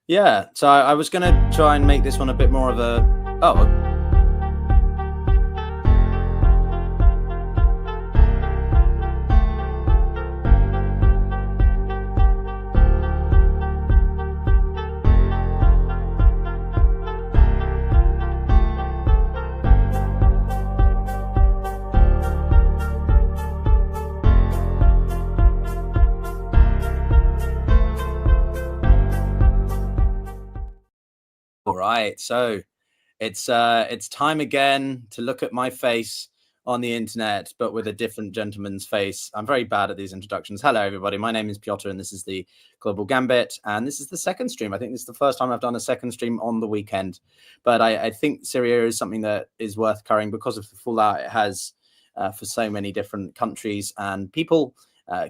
Yeah, so I was going to try and make this one a bit more of a... Oh, all right. So it's time again to look at my face on the internet, but with a different gentleman's face. I'm very bad at these introductions. Hello, everybody. My name is Pyotr, and this is the Global Gambit. And this is the second stream. I think this is the first time I've done a second stream on the weekend. But I think Syria is something that is worth covering because of the fallout it has for so many different countries and people,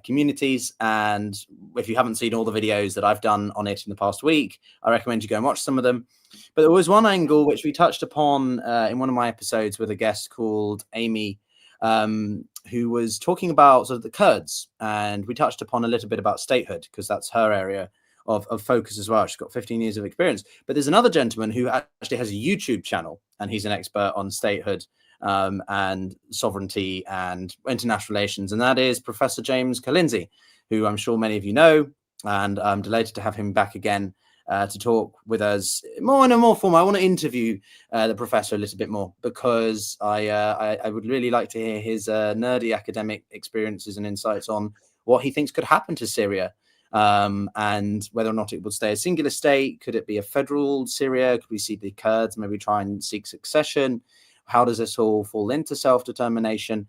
communities. And if you haven't seen all the videos that I've done on it in the past week, I recommend you go and watch some of them. But there was one angle which we touched upon in one of my episodes with a guest called Amy, who was talking about sort of the Kurds. And we touched upon a little bit about statehood because that's her area of focus as well. She's got 15 years of experience. But there's another gentleman who actually has a YouTube channel, and he's an expert on statehood and sovereignty and international relations. And that is Professor James Kurzi, who I'm sure many of you know. And I'm delighted to have him back again to talk with us more in a more formal. I want to interview the professor a little bit more because I would really like to hear his nerdy academic experiences and insights on what he thinks could happen to Syria and whether or not it would stay a singular state. Could it be a federal Syria? Could we see the Kurds maybe try and seek succession? How does this all fall into self-determination?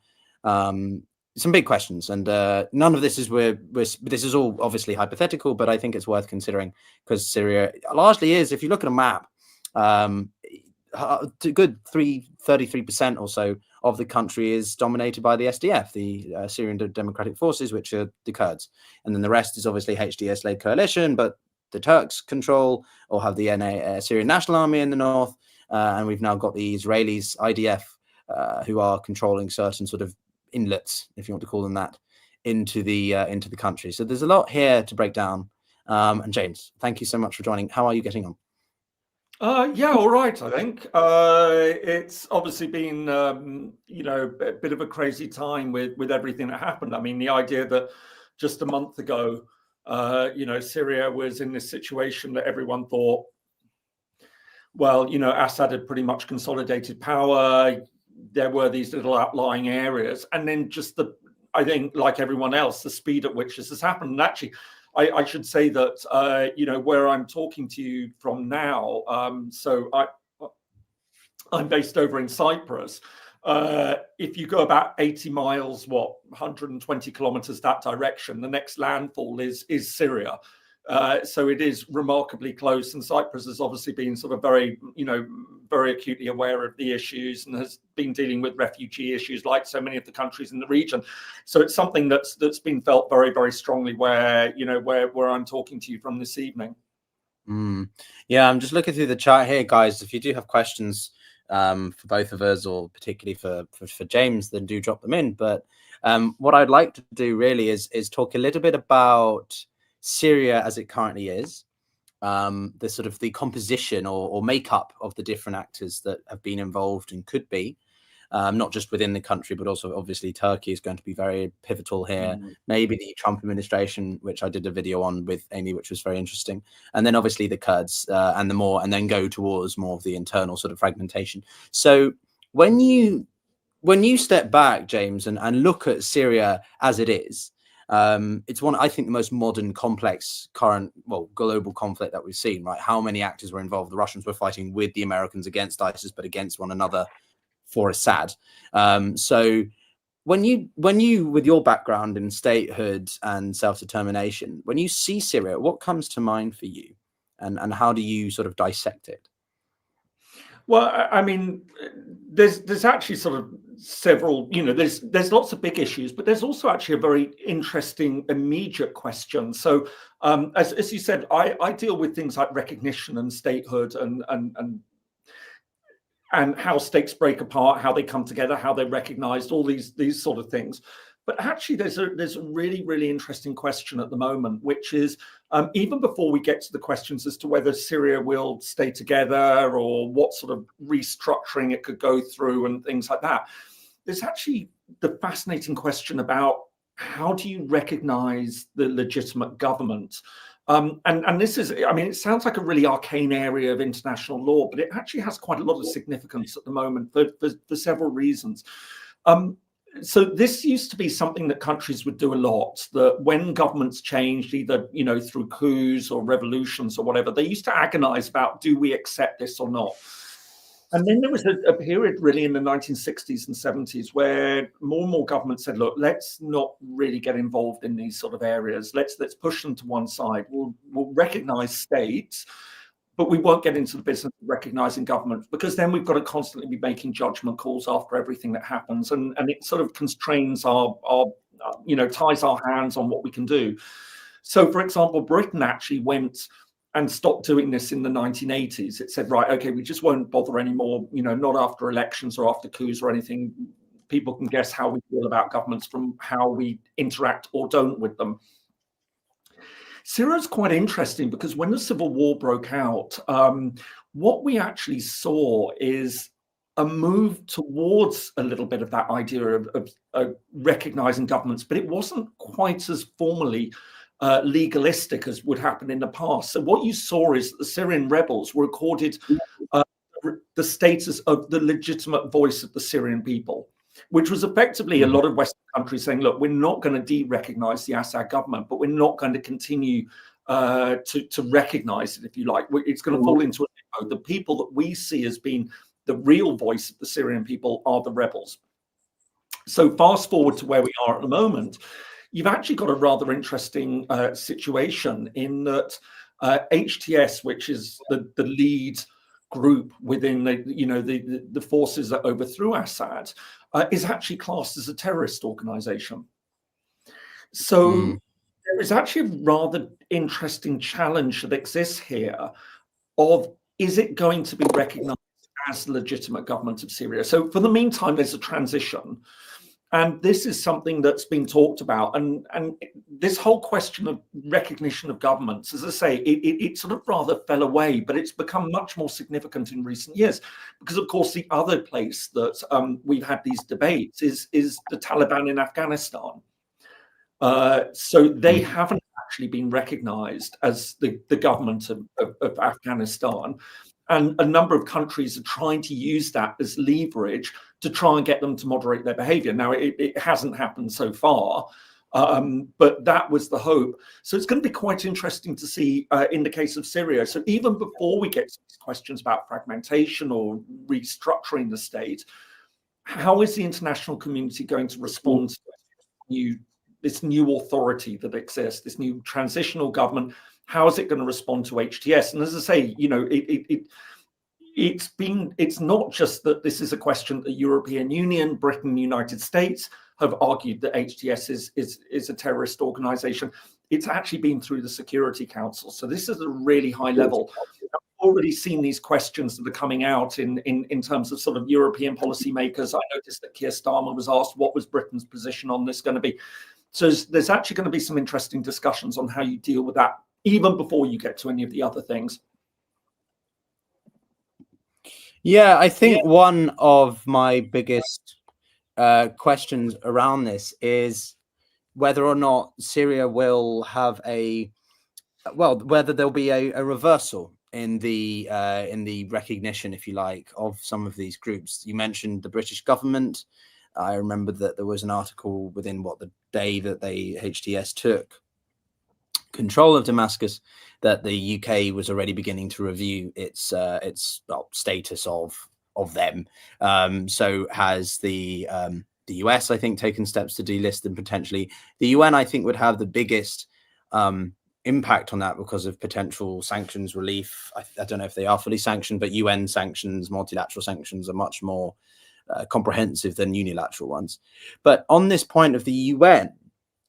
Some big questions, and none of this is this is all obviously hypothetical, but I think it's worth considering because Syria largely is, if you look at a map, good 33% or so of the country is dominated by the SDF, the Syrian Democratic Forces, which are the Kurds, and then the rest is obviously HDS-led coalition, but the Turks control or have the Syrian National Army in the north, and we've now got the Israelis, IDF, who are controlling certain sort of inlets, if you want to call them that, into the country. So there's a lot here to break down. And James, thank you so much for joining. How are you getting on? Yeah, all right. I think it's obviously been a bit of a crazy time with everything that happened. I mean, the idea that just a month ago, Syria was in this situation that everyone thought, well, Assad had pretty much consolidated power. There were these little outlying areas, and then just I think, like everyone else, the speed at which this has happened. And actually, I should say that where I'm talking to you from now, so I'm based over in Cyprus. If you go about 80 miles, 120 kilometers that direction, the next landfall is Syria. So it is remarkably close, and Cyprus has obviously been sort of very acutely aware of the issues and has been dealing with refugee issues like so many of the countries in the region. So it's something that's been felt very, very strongly where I'm talking to you from this evening. Yeah, I'm just looking through the chat here, guys. If you do have questions for both of us, or particularly for James, then do drop them in. But what I'd like to do really is talk a little bit about Syria as it currently is, the sort of the composition or makeup of the different actors that have been involved and could be, not just within the country, but also obviously Turkey is going to be very pivotal here. Maybe the Trump administration, which I did a video on with Amy, which was very interesting. And then obviously the Kurds and then go towards more of the internal sort of fragmentation. So when you step back, James, and look at Syria as it is, it's I think, the most modern, complex, current, global conflict that we've seen, right? How many actors were involved? The Russians were fighting with the Americans against ISIS, but against one another for Assad. So when you, with your background in statehood and self-determination, when you see Syria, what comes to mind for you, and how do you sort of dissect it? Well, I mean, there's actually sort of several, there's lots of big issues, but there's also actually a very interesting immediate question. So as you said, I deal with things like recognition and statehood and how states break apart, how they come together, how they're recognized, all these sort of things. But actually, there's a really, really interesting question at the moment, which is even before we get to the questions as to whether Syria will stay together or what sort of restructuring it could go through and things like that, there's actually the fascinating question about how do you recognize the legitimate government? And this is, I mean, it sounds like a really arcane area of international law, but it actually has quite a lot of significance at the moment for several reasons. So this used to be something that countries would do a lot, that when governments changed, either, you know, through coups or revolutions or whatever, they used to agonize about, do we accept this or not? And then there was a period really in the 1960s and 70s where more and more governments said, look, let's not really get involved in these sort of areas. Let's push them to one side. We'll recognize states, but we won't get into the business of recognizing governments, because then we've got to constantly be making judgment calls after everything that happens. And it sort of constrains our you know, ties our hands on what we can do. So, for example, Britain actually went and stopped doing this in the 1980s. It said, right, okay, we just won't bother anymore, you know, not after elections or after coups or anything. People can guess how we feel about governments from how we interact or don't with them. Syria is quite interesting because when the civil war broke out, what we actually saw is a move towards a little bit of that idea of recognizing governments, but it wasn't quite as formally legalistic as would happen in the past. So what you saw is that the Syrian rebels were accorded the status of the legitimate voice of the Syrian people, which was effectively a lot of Western countries saying, look, we're not going to de-recognize the Assad government, but we're not going to continue to recognize it, if you like. It's going to fall into a limbo. The people that we see as being the real voice of the Syrian people are the rebels. So fast forward to where we are at the moment, you've actually got a rather interesting situation in that HTS, which is the lead group within the forces that overthrew Assad, is actually classed as a terrorist organization. So there is actually a rather interesting challenge that exists here of, is it going to be recognized as the legitimate government of Syria? So for the meantime, there's a transition. And this is something that's been talked about. And this whole question of recognition of governments, as I say, it sort of rather fell away, but it's become much more significant in recent years. Because, of course, the other place that we've had these debates is the Taliban in Afghanistan. So they haven't actually been recognized as the government of Afghanistan. And a number of countries are trying to use that as leverage to try and get them to moderate their behavior. Now, it hasn't happened so far, but that was the hope. So it's going to be quite interesting to see in the case of Syria. So even before we get to these questions about fragmentation or restructuring the state, how is the international community going to respond to this new authority that exists, this new transitional government? How is it going to respond to HTS? And as I say, you know, it's not just that this is a question that the European Union, Britain, United States have argued that HTS is a terrorist organization. It's actually been through the Security Council. So this is a really high level. I've already seen these questions that are coming out in terms of sort of European policymakers. I noticed that Keir Starmer was asked, what was Britain's position on this going to be? So there's actually going to be some interesting discussions on how you deal with that, even before you get to any of the other things. Yeah, I think one of my biggest questions around this is whether or not Syria will have whether there'll be a reversal in the recognition, if you like, of some of these groups. You mentioned the British government. I remember that there was an article within the day that HTS took control of Damascus that the UK was already beginning to review its status of them. So has the US, I think, taken steps to delist them potentially. The UN, I think, would have the biggest impact on that because of potential sanctions relief. I don't know if they are fully sanctioned, but UN sanctions, multilateral sanctions are much more comprehensive than unilateral ones. But on this point of the UN,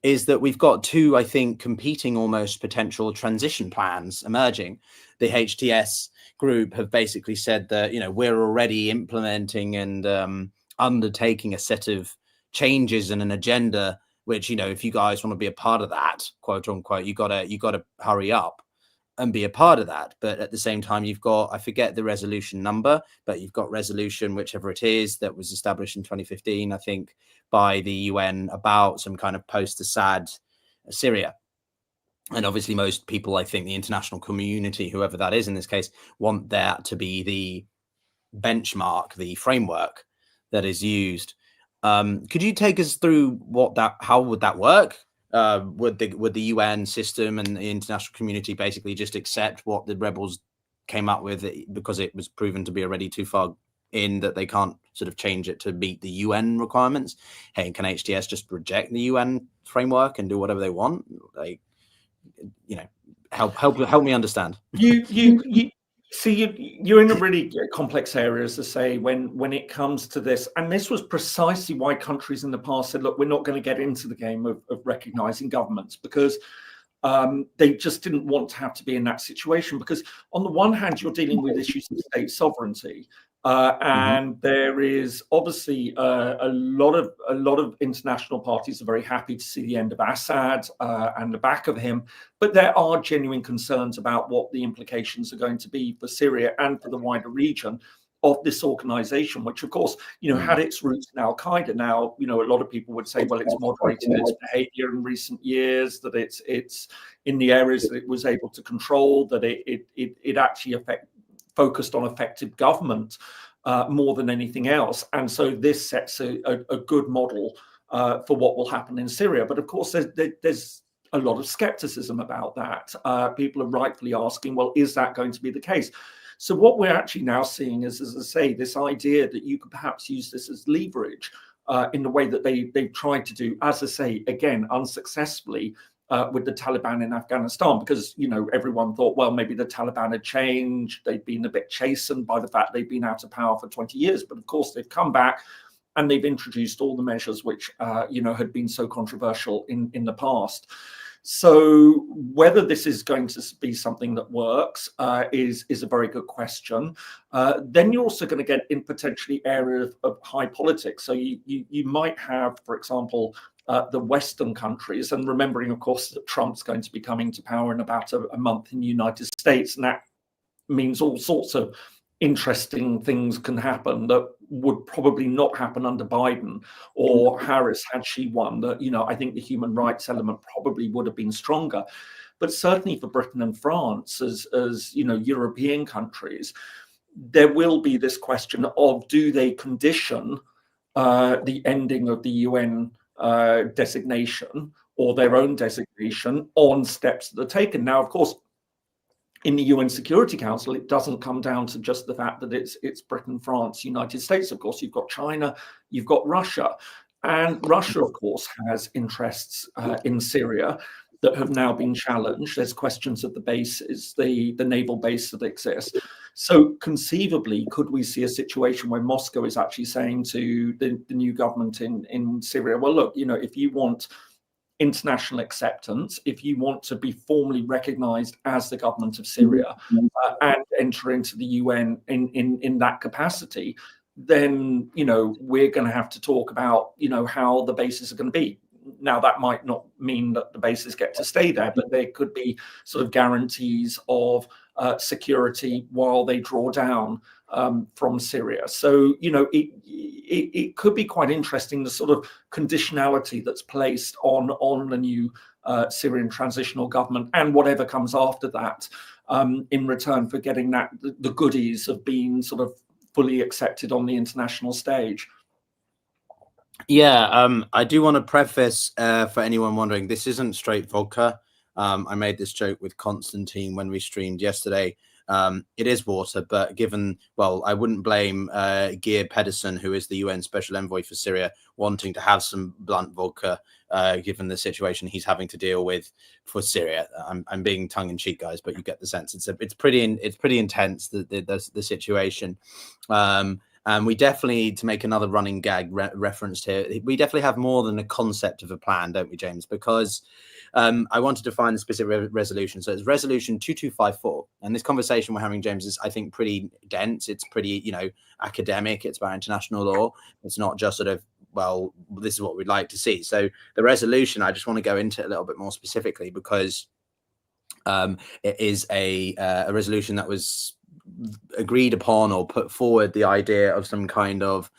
is that we've got two, I think, competing almost potential transition plans emerging. The HTS group have basically said that, you know, we're already implementing and undertaking a set of changes and an agenda, which, you know, if you guys want to be a part of that, quote unquote, you gotta hurry up and be a part of that. But at the same time, you've got, I forget the resolution number, but you've got resolution, whichever it is, that was established in 2015, I think, by the UN about some kind of post-Assad Syria. And obviously most people, I think the international community, whoever that is in this case, want that to be the benchmark, the framework that is used. Could you take us through how would that work? Would the UN system and the international community basically just accept what the rebels came up with because it was proven to be already too far in that they can't sort of change it to meet the UN requirements? Hey, can HTS just reject the UN framework and do whatever they want? Like, you know, help me understand. You're in a really complex area, as I say, when it comes to this. And this was precisely why countries in the past said, look, we're not going to get into the game of recognizing governments, because they just didn't want to have to be in that situation. Because on the one hand, you're dealing with issues of state sovereignty. And there is obviously a lot of international parties are very happy to see the end of Assad and the back of him, but there are genuine concerns about what the implications are going to be for Syria and for the wider region of this organization, which of course, you know, had its roots in Al Qaeda. Now, you know, a lot of people would say, well, it's moderated its behavior in recent years, that it's in the areas that it was able to control, that it actually focused on effective government more than anything else. And so this sets a good model for what will happen in Syria. But of course, there's a lot of skepticism about that. People are rightfully asking, well, is that going to be the case? So what we're actually now seeing is, as I say, this idea that you could perhaps use this as leverage in the way that they've tried to do, as I say, again, unsuccessfully, with the Taliban in Afghanistan, because, you know, everyone thought, well, maybe the Taliban had changed. They'd been a bit chastened by the fact they've been out of power for 20 years. But of course, they've come back and they've introduced all the measures which, you know, had been so controversial in the past. So whether this is going to be something that works is a very good question. Then you're also going to get in potentially areas of high politics. So you might have, for example, the Western countries, and remembering, of course, that Trump's going to be coming to power in about a month in the United States, and that means all sorts of interesting things can happen that would probably not happen under Biden or Harris had she won. That, you know, I think the human rights element probably would have been stronger, but certainly for Britain and France, as you know, European countries, there will be this question of, do they condition the ending of the UN designation or their own designation on steps that are taken. Now, of course, in the UN Security Council, it doesn't come down to just the fact that it's Britain, France, United States. Of course, you've got China, you've got Russia, and Russia, of course, has interests in Syria that have now been challenged. There's questions of the bases, the naval base that exists. So conceivably, could we see a situation where Moscow is actually saying to the new government in Syria, well, look, you know, if you want international acceptance, if you want to be formally recognized as the government of Syria and enter into the UN in that capacity, then, you know, we're going to have to talk about, you know, how the bases are going to be. Now, that might not mean that the bases get to stay there, but there could be sort of guarantees of security while they draw down from Syria. So, you know, it could be quite interesting, the sort of conditionality that's placed on the new Syrian transitional government and whatever comes after that in return for getting the goodies of being sort of fully accepted on the international stage. Yeah, I do want to preface for anyone wondering, this isn't straight vodka. I made this joke with Constantine when we streamed yesterday. It is water, but I wouldn't blame Geir Pedersen, who is the UN Special Envoy for Syria, wanting to have some blunt vodka, given the situation he's having to deal with for Syria. I'm being tongue-in-cheek, guys, but you get the sense. It's pretty intense, the situation. And we definitely, to make another running gag referenced here, we definitely have more than a concept of a plan, don't we, James? Because I want to define the specific resolution. So it's resolution 2254. And this conversation we're having, James, is, I think, pretty dense. It's pretty, you know, academic. It's about international law. It's not just sort of well, this is what we'd like to see. So the resolution, I just want to go into it a little bit more specifically, because it is a resolution that was agreed upon or put forward the idea of some kind of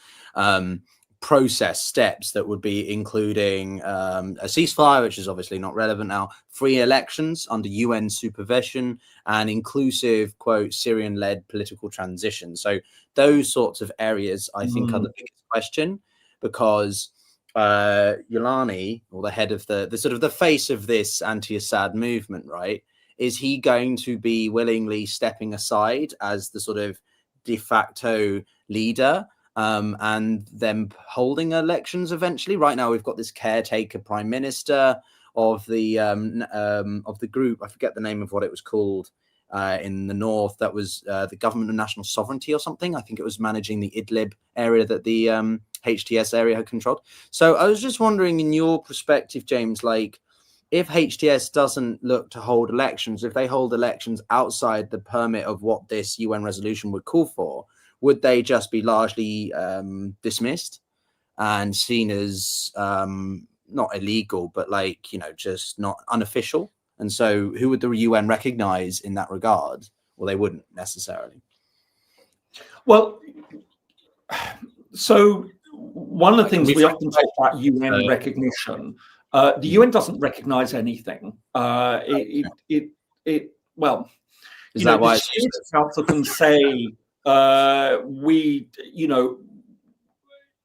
process steps that would be including a ceasefire, which is obviously not relevant now, free elections under UN supervision, and inclusive, quote, Syrian-led political transition. So those sorts of areas, I think, are the biggest question, because Yolani, or the head of the sort of the face of this anti-Assad movement, right, is he going to be willingly stepping aside as the sort of de facto leader, and then holding elections eventually? Right now, we've got this caretaker prime minister of the group. I forget the name of what it was called in the north. That was the Government of National Sovereignty or something. I think it was managing the Idlib area that the HTS area had controlled. So I was just wondering, in your perspective, James, like, if HTS doesn't look to hold elections, if they hold elections outside the permit of what this UN resolution would call for, would they just be largely dismissed and seen as not illegal, but like, you know, just not unofficial? And so who would the UN recognize in that regard? Well, they wouldn't necessarily. Well, so one of the things we often talk about UN recognition, the UN doesn't recognize anything. Well, is that why the Security Council can say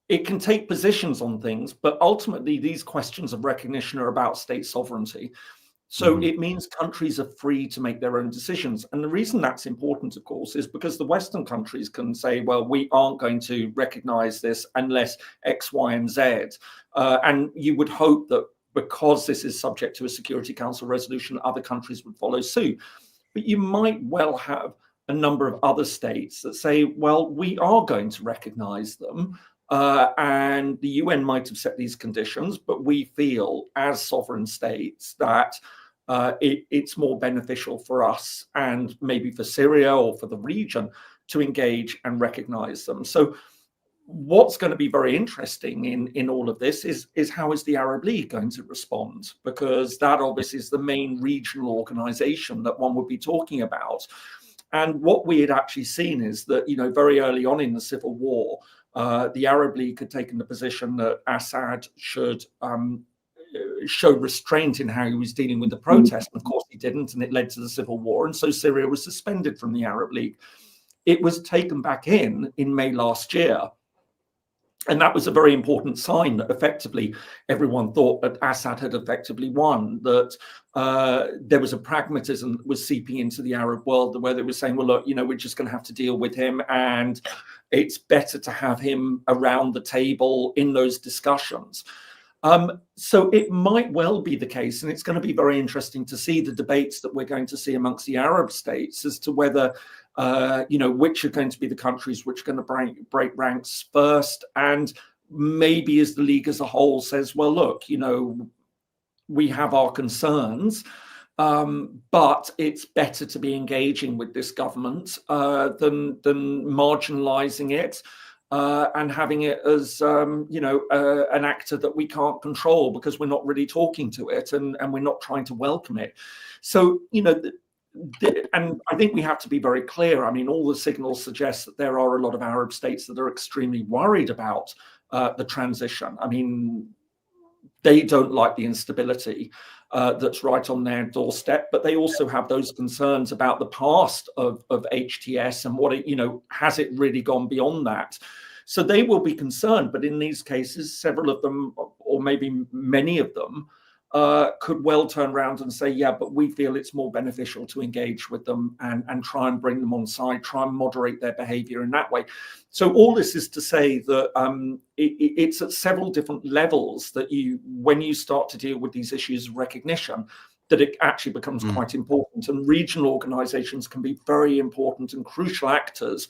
it can take positions on things, but ultimately these questions of recognition are about state sovereignty. So it means countries are free to make their own decisions. And the reason that's important, of course, is because the Western countries can say, well, we aren't going to recognize this unless X, Y, and Z. And you would hope that because this is subject to a Security Council resolution, other countries would follow suit. But you might well have a number of other states that say, well, we are going to recognize them. And the UN might have set these conditions, but we feel as sovereign states that it's more beneficial for us and maybe for Syria or for the region to engage and recognize them. So what's going to be very interesting in all of this is how is the Arab League going to respond? Because that obviously is the main regional organization that one would be talking about. And what we had actually seen is that, you know, very early on in the civil war, the Arab League had taken the position that Assad should show restraint in how he was dealing with the protest. Of course, he didn't, and it led to the civil war. And so Syria was suspended from the Arab League. It was taken back in May last year. And that was a very important sign that effectively everyone thought that Assad had effectively won, that there was a pragmatism that was seeping into the Arab world where they were saying, well, look, you know, we're just going to have to deal with him, and it's better to have him around the table in those discussions. So it might well be the case, and it's going to be very interesting to see the debates that we're going to see amongst the Arab states as to whether which are going to be the countries which are going to break ranks first. And maybe as the League as a whole says, well, look, you know, we have our concerns, but it's better to be engaging with this government than marginalizing it and having it as, an actor that we can't control because we're not really talking to it and we're not trying to welcome it. So, you know, and I think we have to be very clear. I mean, all the signals suggest that there are a lot of Arab states that are extremely worried about the transition. I mean, they don't like the instability that's right on their doorstep, but they also have those concerns about the past of HTS and what it, you know, has it really gone beyond that? So they will be concerned, but in these cases, several of them, or maybe many of them, could well turn around and say, yeah, but we feel it's more beneficial to engage with them and try and bring them on side, try and moderate their behavior in that way. So all this is to say that it's at several different levels that when you start to deal with these issues of recognition, that it actually becomes quite important. And regional organizations can be very important and crucial actors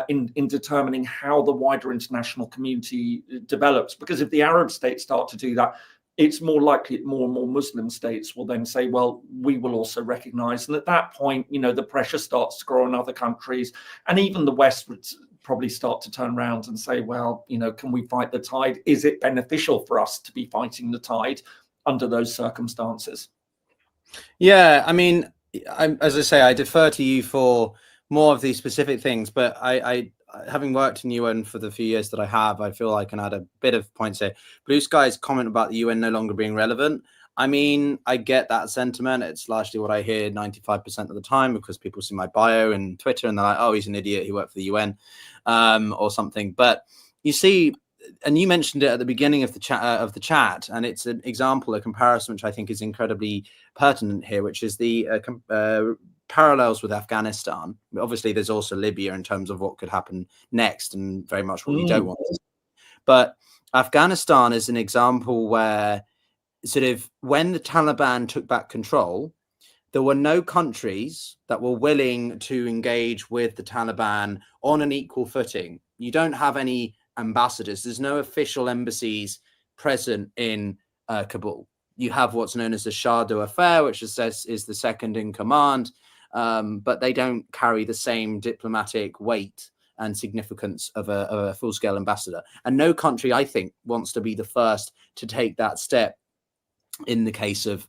in determining how the wider international community develops. Because if the Arab states start to do that, it's more likely that more and more Muslim states will then say, well, we will also recognize. And at that point, you know, the pressure starts to grow in other countries. And even the West would probably start to turn around and say, well, can we fight the tide? Is it beneficial for us to be fighting the tide under those circumstances? Yeah, I mean, as I say, I defer to you for more of these specific things, but I having worked in UN for the few years that I have, I feel I can add a bit of points here. Blue Sky's comment about the UN no longer being relevant. I mean, I get that sentiment. It's largely what I hear 95% of the time, because people see my bio and Twitter and they're like, oh, he's an idiot, he worked for the UN or something. But you see, and you mentioned it at the beginning of the chat, and it's an example, a comparison, which I think is incredibly pertinent here, which is the parallels with Afghanistan. Obviously, there's also Libya in terms of what could happen next, and very much what we don't want. But Afghanistan is an example where sort of when the Taliban took back control, there were no countries that were willing to engage with the Taliban on an equal footing. You don't have any ambassadors. There's no official embassies present in Kabul. You have what's known as the Shah d'Affaires, which is the second in command, but they don't carry the same diplomatic weight and significance of a full-scale ambassador. And no country, I think, wants to be the first to take that step in the case of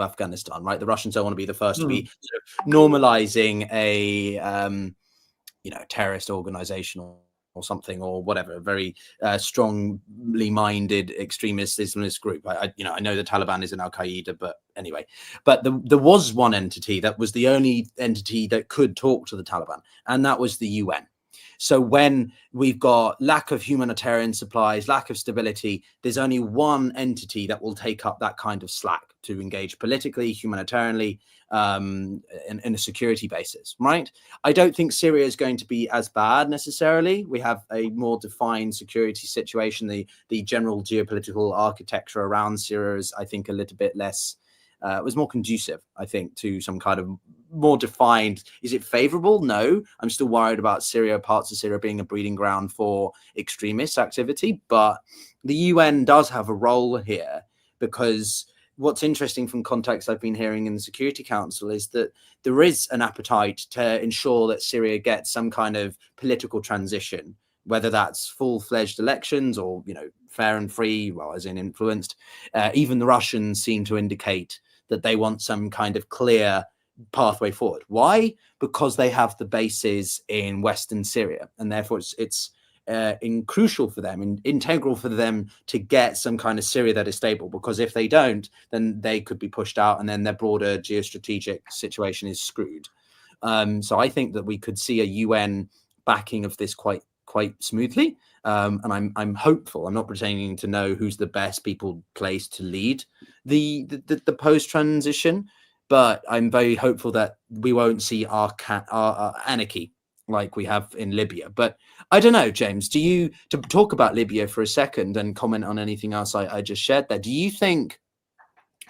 Afghanistan, right? The Russians don't want to be the first to be sort of normalizing a terrorist organization or something, or whatever, a very strongly minded extremist Islamist group. I know the Taliban is in Al-Qaeda, but anyway. But there was one entity that was the only entity that could talk to the Taliban, and that was the UN. So when we've got lack of humanitarian supplies, lack of stability, there's only one entity that will take up that kind of slack to engage politically, humanitarianly, in a security basis, right? I don't think Syria is going to be as bad necessarily. We have a more defined security situation. The general geopolitical architecture around Syria is, I think, a little bit less, it was more conducive, I think, to some kind of more defined. Is it favorable? No. I'm still worried about Syria, parts of Syria being a breeding ground for extremist activity. But the UN does have a role here, because what's interesting from context I've been hearing in the Security Council is that there is an appetite to ensure that Syria gets some kind of political transition, whether that's full-fledged elections or, fair and free, well, as in influenced. Even the Russians seem to indicate that they want some kind of clear pathway forward. Why? Because they have the bases in Western Syria, and therefore it's crucial for them and integral for them to get some kind of Syria that is stable, because if they don't, then they could be pushed out, and then their broader geostrategic situation is screwed. So I think that we could see a UN backing of this quite smoothly, and I'm hopeful. I'm not pretending to know who's the best people placed to lead the post transition, but I'm very hopeful that we won't see our anarchy like we have in Libya. But I don't know, James, to talk about Libya for a second and comment on anything else I just shared there, do you think,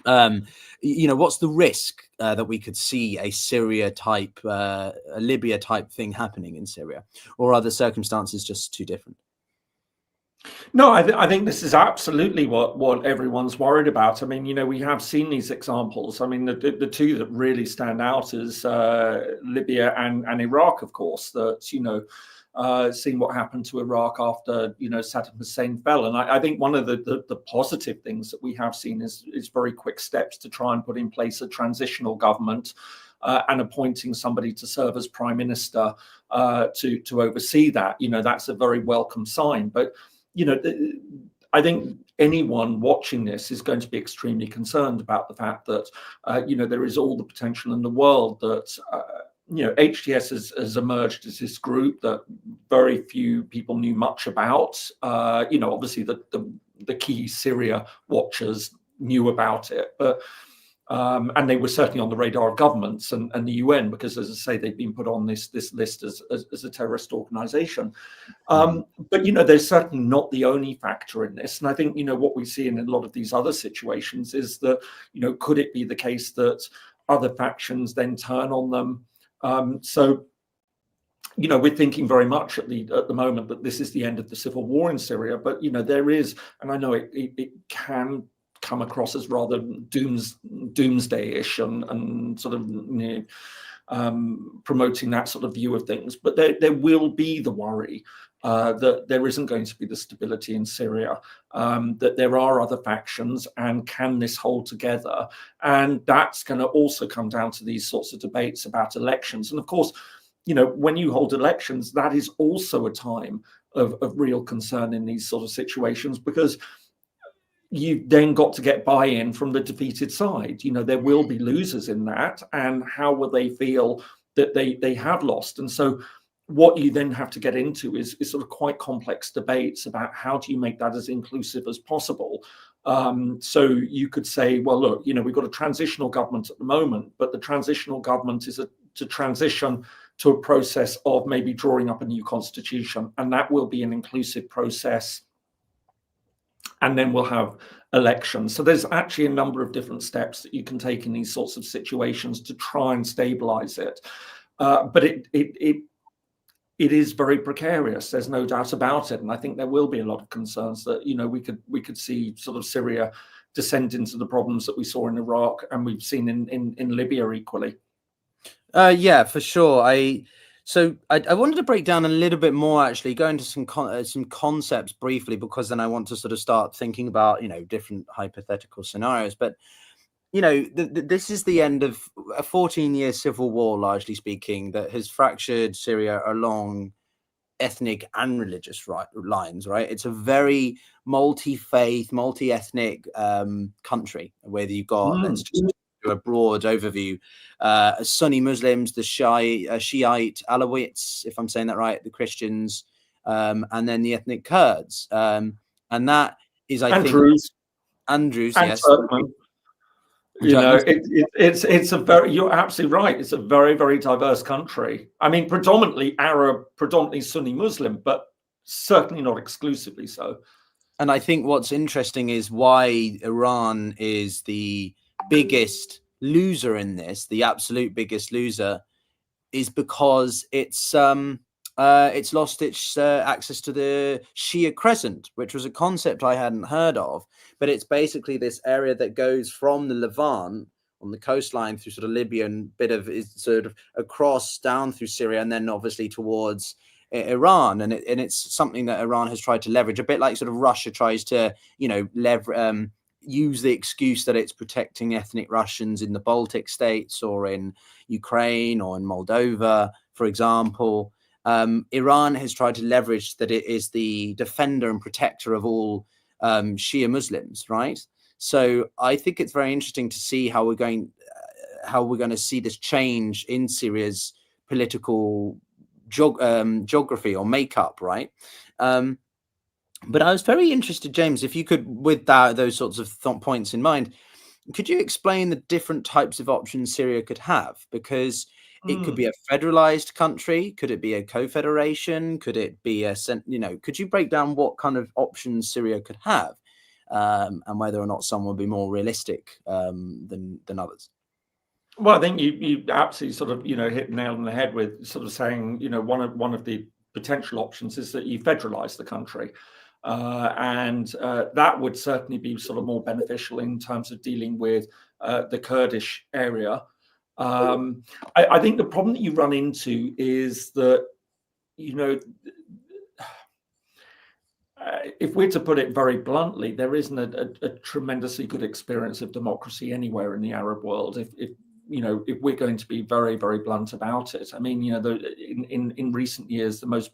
what's the risk that we could see a Syria type, a Libya type thing happening in Syria, or are the circumstances just too different? No, I think this is absolutely what everyone's worried about. I mean, we have seen these examples. I mean, the two that really stand out is Libya and Iraq, of course. That seeing what happened to Iraq after Saddam Hussein fell, and I think one of the positive things that we have seen is very quick steps to try and put in place a transitional government. And appointing somebody to serve as prime minister to oversee that, that's a very welcome sign. But I think anyone watching this is going to be extremely concerned about the fact that, there is all the potential in the world that, HTS has emerged as this group that very few people knew much about. Obviously the key Syria watchers knew about it, but and they were certainly on the radar of governments and the UN, because, as I say, they've been put on this list as a terrorist organization. But they're certainly not the only factor in this. And I think what we see in a lot of these other situations is that could it be the case that other factions then turn on them? So we're thinking very much at the moment that this is the end of the civil war in Syria. But there is, and I know it can come across as rather doomsday-ish and sort of promoting that sort of view of things. But there will be the worry that there isn't going to be the stability in Syria, that there are other factions, and can this hold together? And that's going to also come down to these sorts of debates about elections. And of course, when you hold elections, that is also a time of real concern in these sort of situations, because you've then got to get buy-in from the defeated side. There will be losers in that, and how will they feel that they have lost? And so what you then have to get into is sort of quite complex debates about how do you make that as inclusive as possible. So you could say, well, look, we've got a transitional government at the moment, but the transitional government is to transition to a process of maybe drawing up a new constitution, and that will be an inclusive process. And then we'll have elections. So there's actually a number of different steps that you can take in these sorts of situations to try and stabilize it. But it is very precarious. There's no doubt about it. And I think there will be a lot of concerns that, we could see sort of Syria descend into the problems that we saw in Iraq, and we've seen in Libya equally. Yeah, for sure. So I wanted to break down a little bit more, actually, go into some concepts briefly, because then I want to sort of start thinking about, different hypothetical scenarios. But, this is the end of a 14-year civil war, largely speaking, that has fractured Syria along ethnic and religious lines, right? It's a very multi-faith, multi-ethnic country, whether you've got, let's just a broad overview, Sunni Muslims, the Shiite Alawites, if I'm saying that right, the Christians, and then the ethnic Kurds, and that is, I think, Andrews, and yes. It's a very, you're absolutely right. It's a very, very diverse country. I mean, predominantly Arab, predominantly Sunni Muslim, but certainly not exclusively so. And I think what's interesting is why Iran is the biggest loser in this, the absolute biggest loser, is because it's lost its access to the Shia Crescent, which was a concept I hadn't heard of. But it's basically this area that goes from the Levant on the coastline through sort of Libya and is sort of across down through Syria, and then obviously towards Iran. And it's something that Iran has tried to leverage, a bit like sort of Russia tries to, use the excuse that it's protecting ethnic Russians in the Baltic states or in Ukraine or in Moldova, for example. Iran has tried to leverage that it is the defender and protector of all Shia Muslims, right? So I think it's very interesting to see how we're going to see this change in Syria's political geography or makeup, right? But I was very interested, James, if you could, with those sorts of points in mind, could you explain the different types of options Syria could have? Because it could be a federalized country. Could it be a confederation? Could it be could you break down what kind of options Syria could have, and whether or not some would be more realistic than others? Well, I think you absolutely sort of, hit the nail on the head with sort of saying, one of the potential options is that you federalize the country. And that would certainly be sort of more beneficial in terms of dealing with the Kurdish area. I think the problem that you run into is that, if we're to put it very bluntly, there isn't a tremendously good experience of democracy anywhere in the Arab world. If we're going to be very, very blunt about it, I mean, in recent years, the most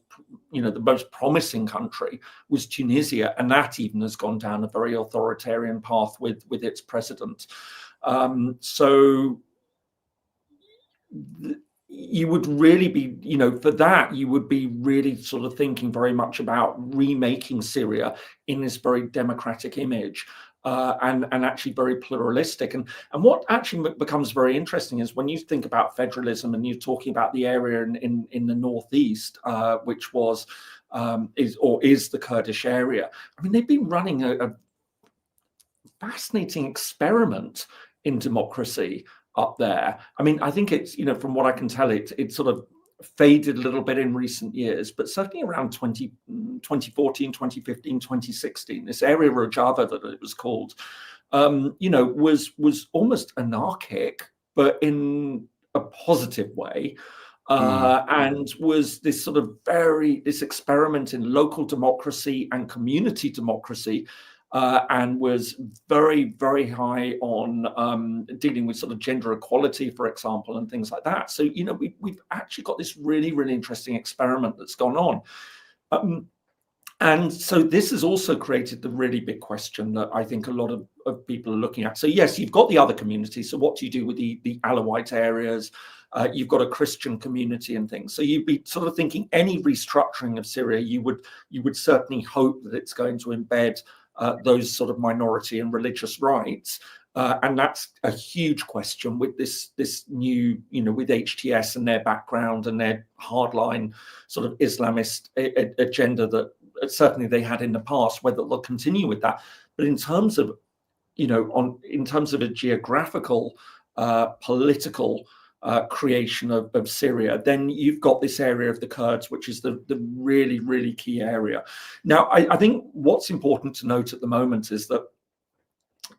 promising country was Tunisia, and that even has gone down a very authoritarian path with its president. So you would really be, for that, you would be really sort of thinking very much about remaking Syria in this very democratic image. And actually very pluralistic. And what actually becomes very interesting is when you think about federalism and you're talking about the area in the northeast, which is the Kurdish area. I mean, they've been running a fascinating experiment in democracy up there. I mean, I think it's, from what I can tell, it's sort of faded a little bit in recent years, but certainly around 2014, 2015, 2016, this area Rojava that it was called, was almost anarchic, but in a positive way. And was this sort of this experiment in local democracy and community democracy, and was very, very high on dealing with sort of gender equality, for example, and things like that. So, you know, we've actually got this really, really interesting experiment that's gone on. And so this has also created the really big question that I think a lot of people are looking at. So yes, you've got the other communities. So what do you do with the Alawite areas? You've got a Christian community and things. So you'd be sort of thinking any restructuring of Syria, you would certainly hope that it's going to embed those sort of minority and religious rights. And that's a huge question with this new, you know, with HTS and their background and their hardline sort of Islamist agenda that certainly they had in the past, whether they'll continue with that. But in terms of, you know, in terms of a geographical, political creation of Syria, then you've got this area of the Kurds, which is the really, really key area. Now, I think what's important to note at the moment is that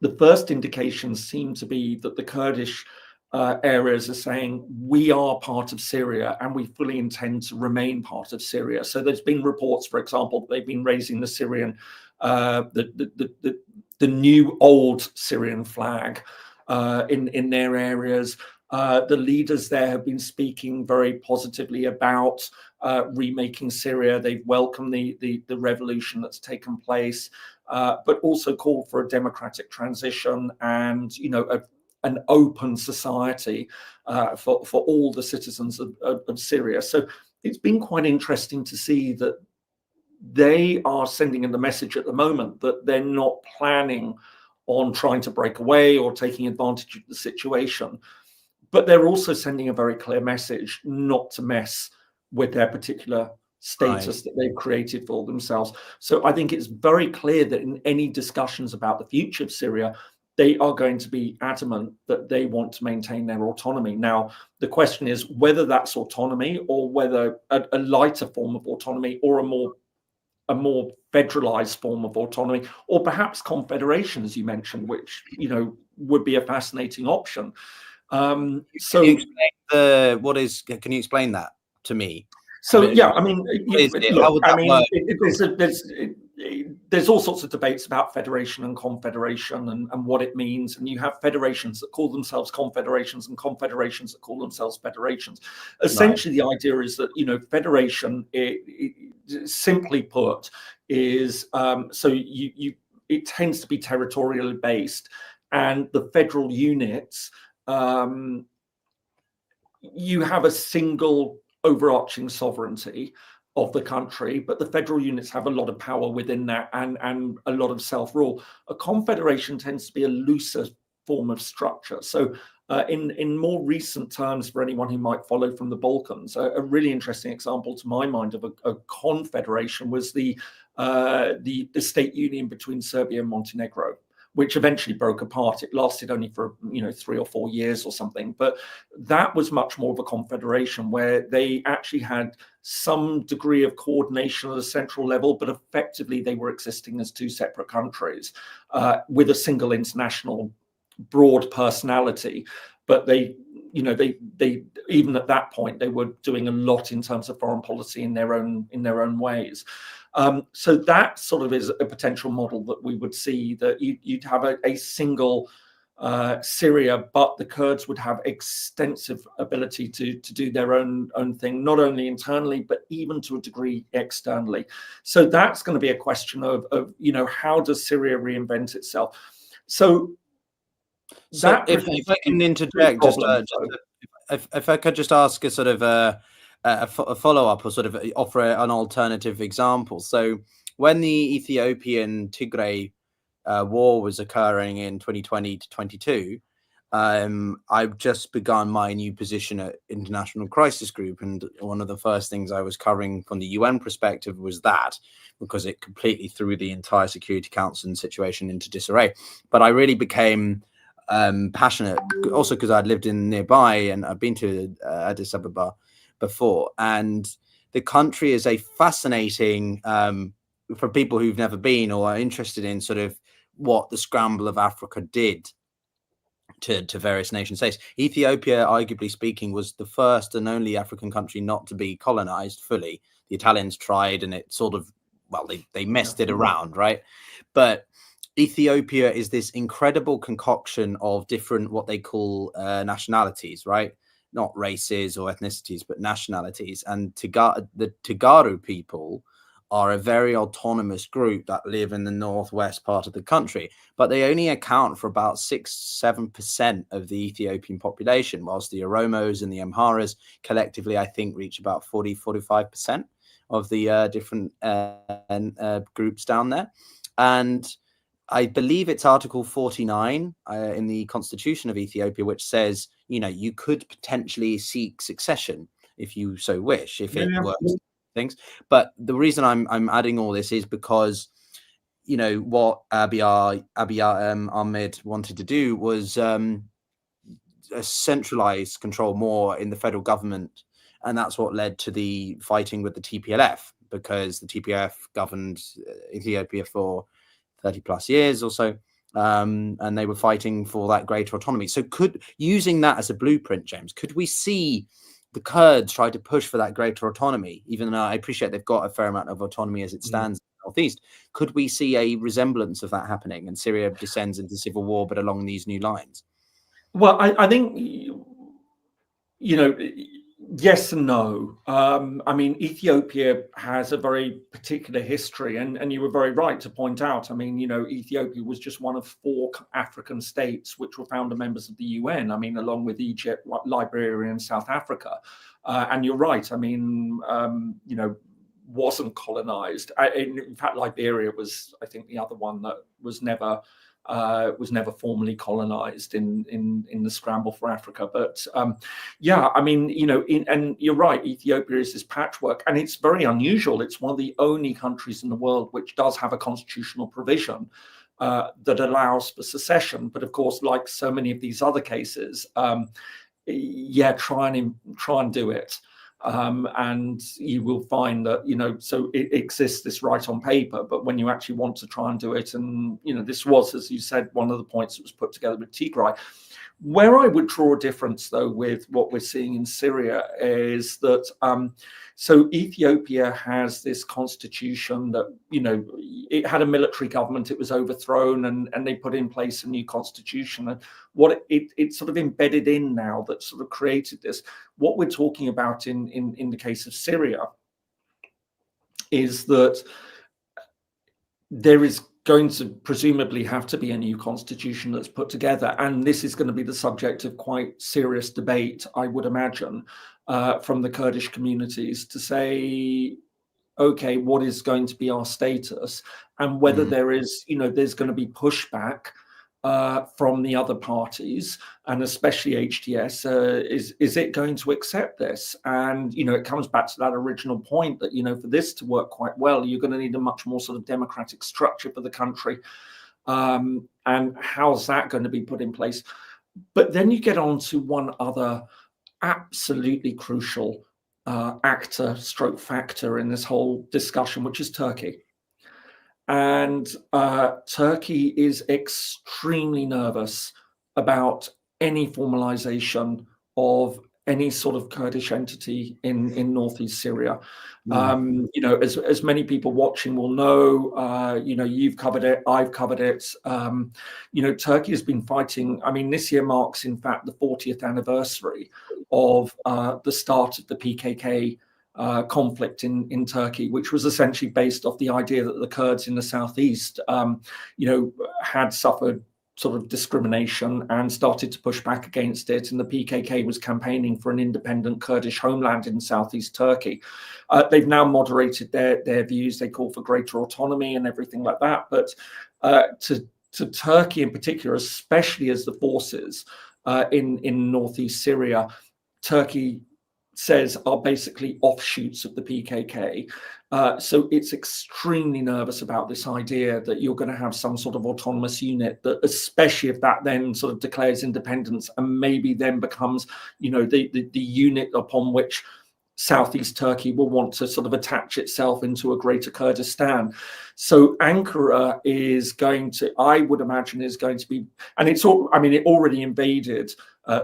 the first indications seem to be that the Kurdish areas are saying we are part of Syria and we fully intend to remain part of Syria. So there's been reports, for example, they've been raising the Syrian, the new old Syrian flag in their areas. The leaders there have been speaking very positively about remaking Syria. They've welcomed the revolution that's taken place, but also called for a democratic transition and, you know, an open society for all the citizens of Syria. So it's been quite interesting to see that they are sending in the message at the moment that they're not planning on trying to break away or taking advantage of the situation. But they're also sending a very clear message not to mess with their particular status that they've created for themselves. So I think it's very clear that in any discussions about the future of Syria, they are going to be adamant that they want to maintain their autonomy. Now, the question is whether that's autonomy or whether a lighter form of autonomy or a more federalized form of autonomy, or perhaps confederation, as you mentioned, which, you know, would be a fascinating option. Can you explain that to me? So yeah, I mean, there's all sorts of debates about federation and confederation and what it means, and you have federations that call themselves confederations and confederations that call themselves federations. Essentially, the idea is that, you know, federation, simply put, is it tends to be territorially based, and the federal units, you have a single overarching sovereignty of the country, but the federal units have a lot of power within that and a lot of self-rule. A confederation tends to be a looser form of structure. So in more recent terms, for anyone who might follow from the Balkans, a really interesting example to my mind of a confederation was the state union between Serbia and Montenegro, which eventually broke apart. It lasted only for, you know, 3 or 4 years or something. But that was much more of a confederation where they actually had some degree of coordination at a central level, but effectively they were existing as two separate countries with a single international broad personality. But they, you know, they even at that point, they were doing a lot in terms of foreign policy in their own ways. So that sort of is a potential model that we would see, that you'd have a single Syria, but the Kurds would have extensive ability to do their own thing, not only internally, but even to a degree externally. So that's going to be a question of you know, how does Syria reinvent itself? So if I can interject, if I could just ask a sort of a follow-up, or sort of offer an alternative example. So when the Ethiopian Tigray war was occurring in 2020 to 22, I've just begun my new position at International Crisis Group, and one of the first things I was covering from the UN perspective was that, because it completely threw the entire Security Council and situation into disarray. But I really became passionate, also because I'd lived in nearby and I've been to Addis Ababa before, and the country is a fascinating, for people who've never been or are interested in sort of what the scramble of Africa did to various nation states. Ethiopia, arguably speaking, was the first and only African country not to be colonized fully. The Italians tried, and it sort of, well, they messed it around, right? But Ethiopia is this incredible concoction of different, what they call nationalities, right? Not races or ethnicities, but nationalities. And the Tagaru people are a very autonomous group that live in the northwest part of the country, but they only account for about 6-7% of the Ethiopian population, whilst the Oromos and the Amharas collectively, I think, reach about 40-45% of the different groups down there. And I believe it's Article 49 in the Constitution of Ethiopia, which says, you know, you could potentially seek succession if you so wish, if it works. Things. But the reason I'm adding all this is because, you know, what Abiy Ahmed wanted to do was centralize control more in the federal government, and that's what led to the fighting with the TPLF, because the TPLF governed Ethiopia for 30 plus years or so, and they were fighting for that greater autonomy. So using that as a blueprint, James, could we see the Kurds try to push for that greater autonomy, even though I appreciate they've got a fair amount of autonomy as it stands in the northeast? Could we see a resemblance of that happening and Syria descends into civil war, but along these new lines? Well, I think, you know, yes and no. I mean, Ethiopia has a very particular history, and you were very right to point out. I mean, you know, Ethiopia was just one of 4 African states which were founder members of the UN. I mean, along with Egypt, Liberia, and South Africa. And you're right. I mean, you know, wasn't colonized. In fact, Liberia was, I think, the other one that was never formally colonized in the scramble for Africa. But yeah, I mean, you know, and you're right, Ethiopia is this patchwork, and it's very unusual. It's one of the only countries in the world which does have a constitutional provision that allows for secession. But of course, like so many of these other cases, yeah, try and do it. And you will find that, you know, so it exists, this right on paper, but when you actually want to try and do it, and, you know, this was, as you said, one of the points that was put together with Tigray. Where I would draw a difference, though, with what we're seeing in Syria is that, so Ethiopia has this constitution that, you know, it had a military government, it was overthrown, and they put in place a new constitution. And what it sort of embedded in now that sort of created this, what we're talking about in the case of Syria is that there is going to presumably have to be a new constitution that's put together. And this is going to be the subject of quite serious debate, I would imagine, from the Kurdish communities to say, okay, what is going to be our status, and whether there is, you know, there's going to be pushback from the other parties, and especially HTS. Is it going to accept this? And, you know, it comes back to that original point that, you know, for this to work quite well, you're going to need a much more sort of democratic structure for the country. And how's that going to be put in place? But then you get on to one other absolutely crucial factor in this whole discussion, which is Turkey. And Turkey is extremely nervous about any formalization of any sort of Kurdish entity in northeast Syria. You know, as many people watching will know, you know, you've covered it, I've covered it. You know, Turkey has been fighting. I mean, this year marks, in fact, the 40th anniversary of the start of the PKK conflict in Turkey, which was essentially based off the idea that the Kurds in the southeast, you know, had suffered sort of discrimination and started to push back against it. And the PKK was campaigning for an independent Kurdish homeland in southeast Turkey. They've now moderated their views. They call for greater autonomy and everything like that. But to Turkey in particular, especially as the forces in northeast Syria, Turkey says are basically offshoots of the PKK. So it's extremely nervous about this idea that you're going to have some sort of autonomous unit, that especially if that then sort of declares independence and maybe then becomes, you know, the unit upon which southeast Turkey will want to sort of attach itself into a greater Kurdistan. So Ankara is going to, I would imagine, is going to be, and it already invaded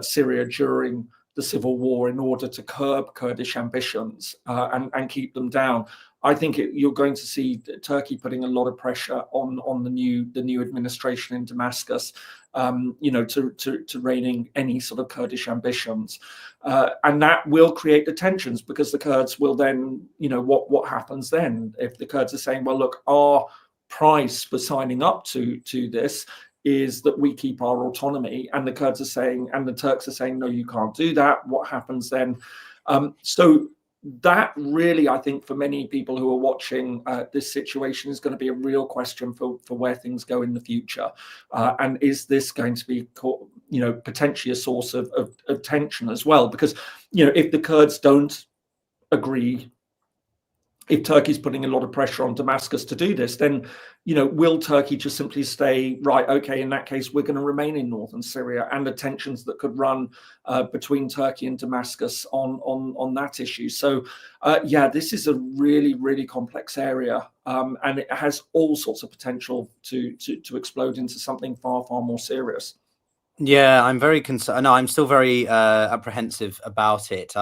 Syria during the civil war in order to curb Kurdish ambitions and keep them down. I think you're going to see Turkey putting a lot of pressure on the new administration in Damascus, to reining any sort of Kurdish ambitions, and that will create the tensions, because the Kurds will then, what happens then if the Kurds are saying, well, look, our price for signing up to this is that we keep our autonomy, and the Kurds are saying, and the Turks are saying, no, you can't do that. What happens then? So that really, I think, for many people who are watching this situation, is going to be a real question for where things go in the future. And is this going to be, potentially a source of tension as well? Because, if the Kurds don't agree, if Turkey's putting a lot of pressure on Damascus to do this, then, will Turkey just simply say, right, okay, in that case, we're going to remain in northern Syria, and the tensions that could run between Turkey and Damascus on that issue. So, this is a really, really complex area, and it has all sorts of potential to explode into something far, far more serious. Yeah, I'm very concerned. No, I'm still very apprehensive about it.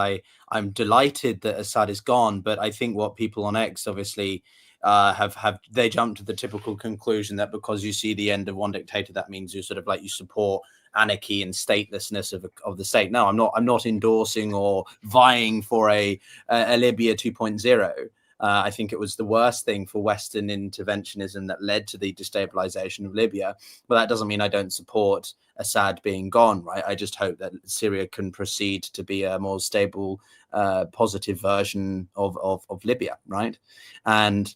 I'm delighted that Assad is gone, but I think what people on X obviously they jumped to the typical conclusion that because you see the end of one dictator, that means you sort of you support anarchy and statelessness of the state. No, I'm not endorsing or vying for a Libya 2.0. I think it was the worst thing for Western interventionism that led to the destabilization of Libya. But that doesn't mean I don't support Assad being gone, right? I just hope that Syria can proceed to be a more stable, positive version of Libya, right? And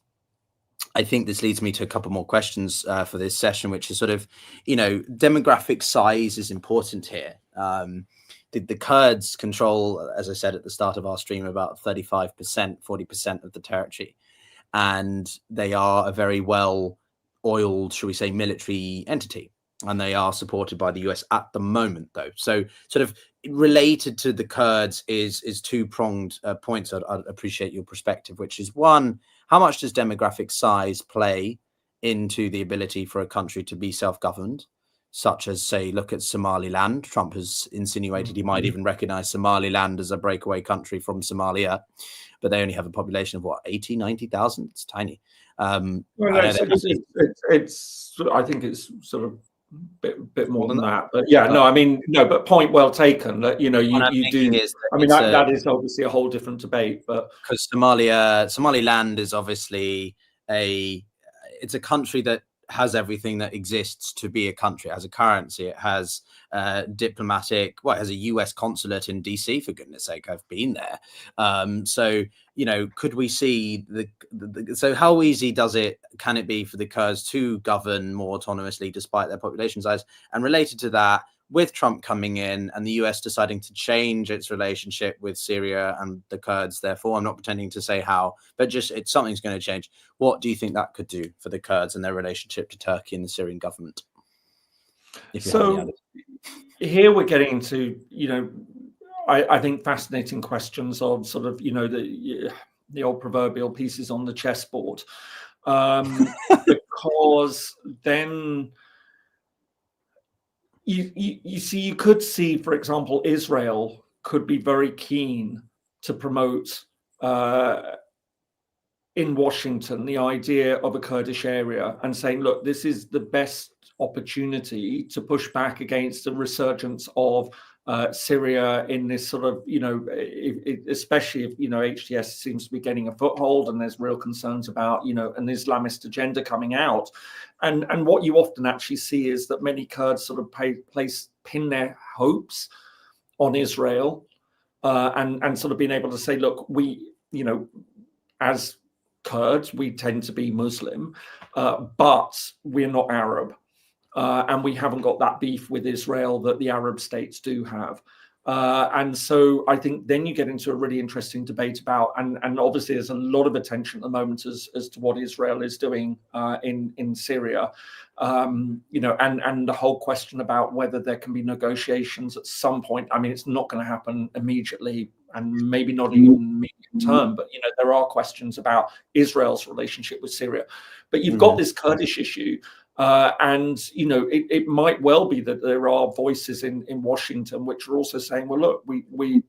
I think this leads me to a couple more questions for this session, which is sort of, demographic size is important here. The Kurds control, as I said at the start of our stream, about 35%, 40% of the territory. And they are a very well-oiled, shall we say, military entity. And they are supported by the US at the moment, though. So sort of related to the Kurds is two-pronged points. I'd appreciate your perspective, which is, one, how much does demographic size play into the ability for a country to be self-governed? Such as, say, look at Somaliland. Trump has insinuated he might even recognize Somaliland as a breakaway country from Somalia, but they only have a population of 80, 90,000. It's tiny. I think it's sort of bit more than that, but but point well taken. That you do. That is obviously a whole different debate, but because Somaliland is obviously it's a country that has everything that exists to be a country. It has a currency. It has it has a US consulate in DC, for goodness sake. I've been there. So, could we see so how easy can it be for the Kurds to govern more autonomously despite their population size? And related to that, with Trump coming in and the US deciding to change its relationship with Syria and the Kurds, therefore, I'm not pretending to say how, but just something's going to change. What do you think that could do for the Kurds and their relationship to Turkey and the Syrian government? So here we're getting into, I think fascinating questions of sort of, the old proverbial pieces on the chessboard, because then you could see, for example, Israel could be very keen to promote in Washington the idea of a Kurdish area and saying, look, this is the best opportunity to push back against the resurgence of Syria in this sort of, especially if, HTS seems to be getting a foothold and there's real concerns about, an Islamist agenda coming out. And what you often actually see is that many Kurds sort of pin their hopes on Israel and sort of being able to say, look, we, as Kurds, we tend to be Muslim, but we're not Arab. And we haven't got that beef with Israel that the Arab states do have. And so I think then you get into a really interesting debate about, and obviously there's a lot of attention at the moment as to what Israel is doing in Syria, and the whole question about whether there can be negotiations at some point. I mean, it's not going to happen immediately, and maybe not even medium term, but there are questions about Israel's relationship with Syria. But you've got this Kurdish issue, and it might well be that there are voices in Washington which are also saying, well, look, we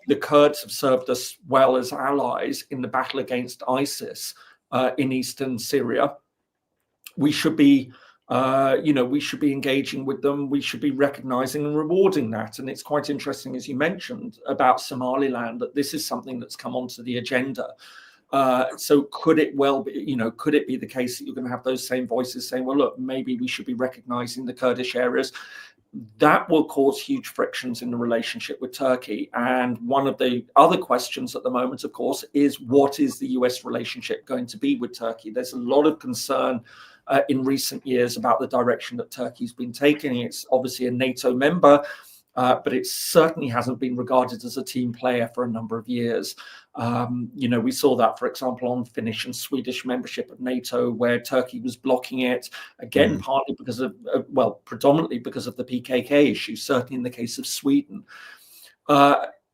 the Kurds have served us well as allies in the battle against ISIS in eastern Syria. We should be we should be engaging with them. We should be recognizing and rewarding that. And it's quite interesting, as you mentioned, about Somaliland, that this is something that's come onto the agenda. So could it well be, could it be the case that you're going to have those same voices saying, well, look, maybe we should be recognizing the Kurdish areas? That will cause huge frictions in the relationship with Turkey. And one of the other questions at the moment, of course, is what is the US relationship going to be with Turkey? There's a lot of concern in recent years about the direction that Turkey's been taking. It's obviously a NATO member, but it certainly hasn't been regarded as a team player for a number of years. We saw that, for example, on Finnish and Swedish membership of NATO, where Turkey was blocking it, again, partly because of, predominantly because of the PKK issue, certainly in the case of Sweden.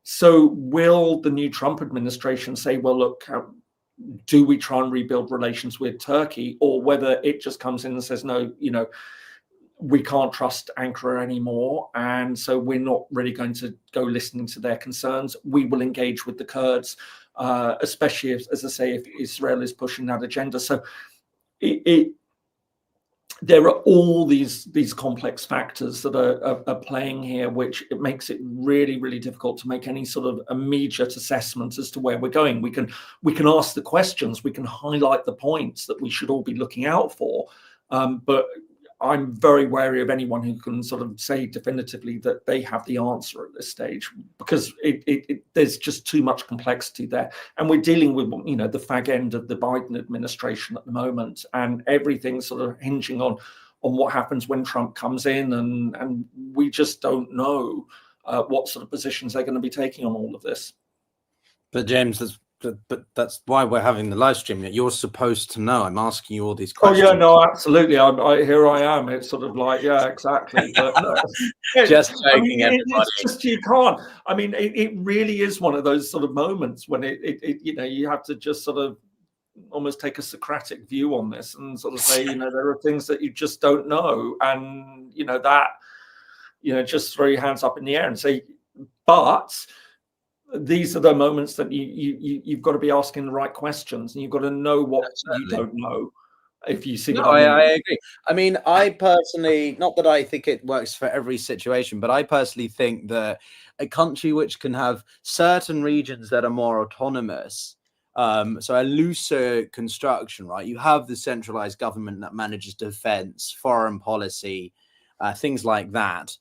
So will the new Trump administration say, well, look, do we try and rebuild relations with Turkey, or whether it just comes in and says, no, we can't trust Ankara anymore, and so we're not really going to go listening to their concerns. We will engage with the Kurds, especially if, as I say, if Israel is pushing that agenda. So there are all these complex factors that are playing here, which it makes it really, really difficult to make any sort of immediate assessment as to where we're going. We can ask the questions, we can highlight the points that we should all be looking out for, but I'm very wary of anyone who can sort of say definitively that they have the answer at this stage, because there's just too much complexity there. And we're dealing with, the fag end of the Biden administration at the moment, and everything's sort of hinging on what happens when Trump comes in. And we just don't know what sort of positions they're going to be taking on all of this. But James, but that's why we're having the live stream. You're supposed to know. I'm asking you all these questions. Oh yeah, no, absolutely. Here I am. It's sort of like, yeah, exactly. But no, just joking, everybody. It's just, you can't. I mean, it really is one of those sort of moments when you have to just sort of almost take a Socratic view on this and sort of say, there are things that you just don't know, and just throw your hands up in the air and say, but these are the moments that you've got to be asking the right questions, and you've got to know what you don't know. If you see what I mean. I agree. I mean, I personally, not that I think it works for every situation, but I personally think that a country which can have certain regions that are more autonomous, so a looser construction, right? You have the centralized government that manages defense, foreign policy, things like that,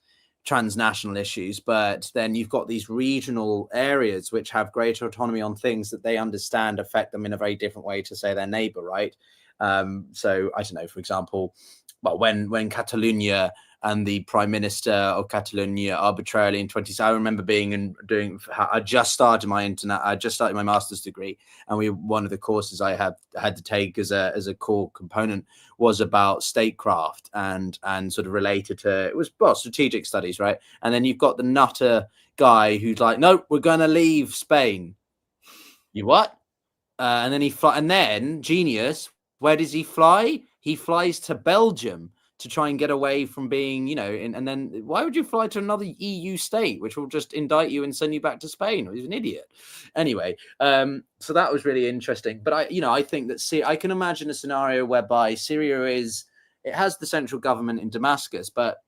transnational issues, but then you've got these regional areas which have greater autonomy on things that they understand affect them in a very different way to, say, their neighbor, right? So I don't know, for example, well, when Catalonia and the prime minister of Catalonia arbitrarily in 20, I remember I just started my master's degree, and one of the courses I had to take as a core component was about statecraft and sort of related to, it was strategic studies, right? And then you've got the nutter guy who's like, no, we're going to leave Spain. You what? And then genius, where does he fly? He flies to Belgium to try and get away from being, and then why would you fly to another EU state, which will just indict you and send you back to Spain? He's an idiot. Anyway, so that was really interesting. But I think that I can imagine a scenario whereby Syria it has the central government in Damascus, but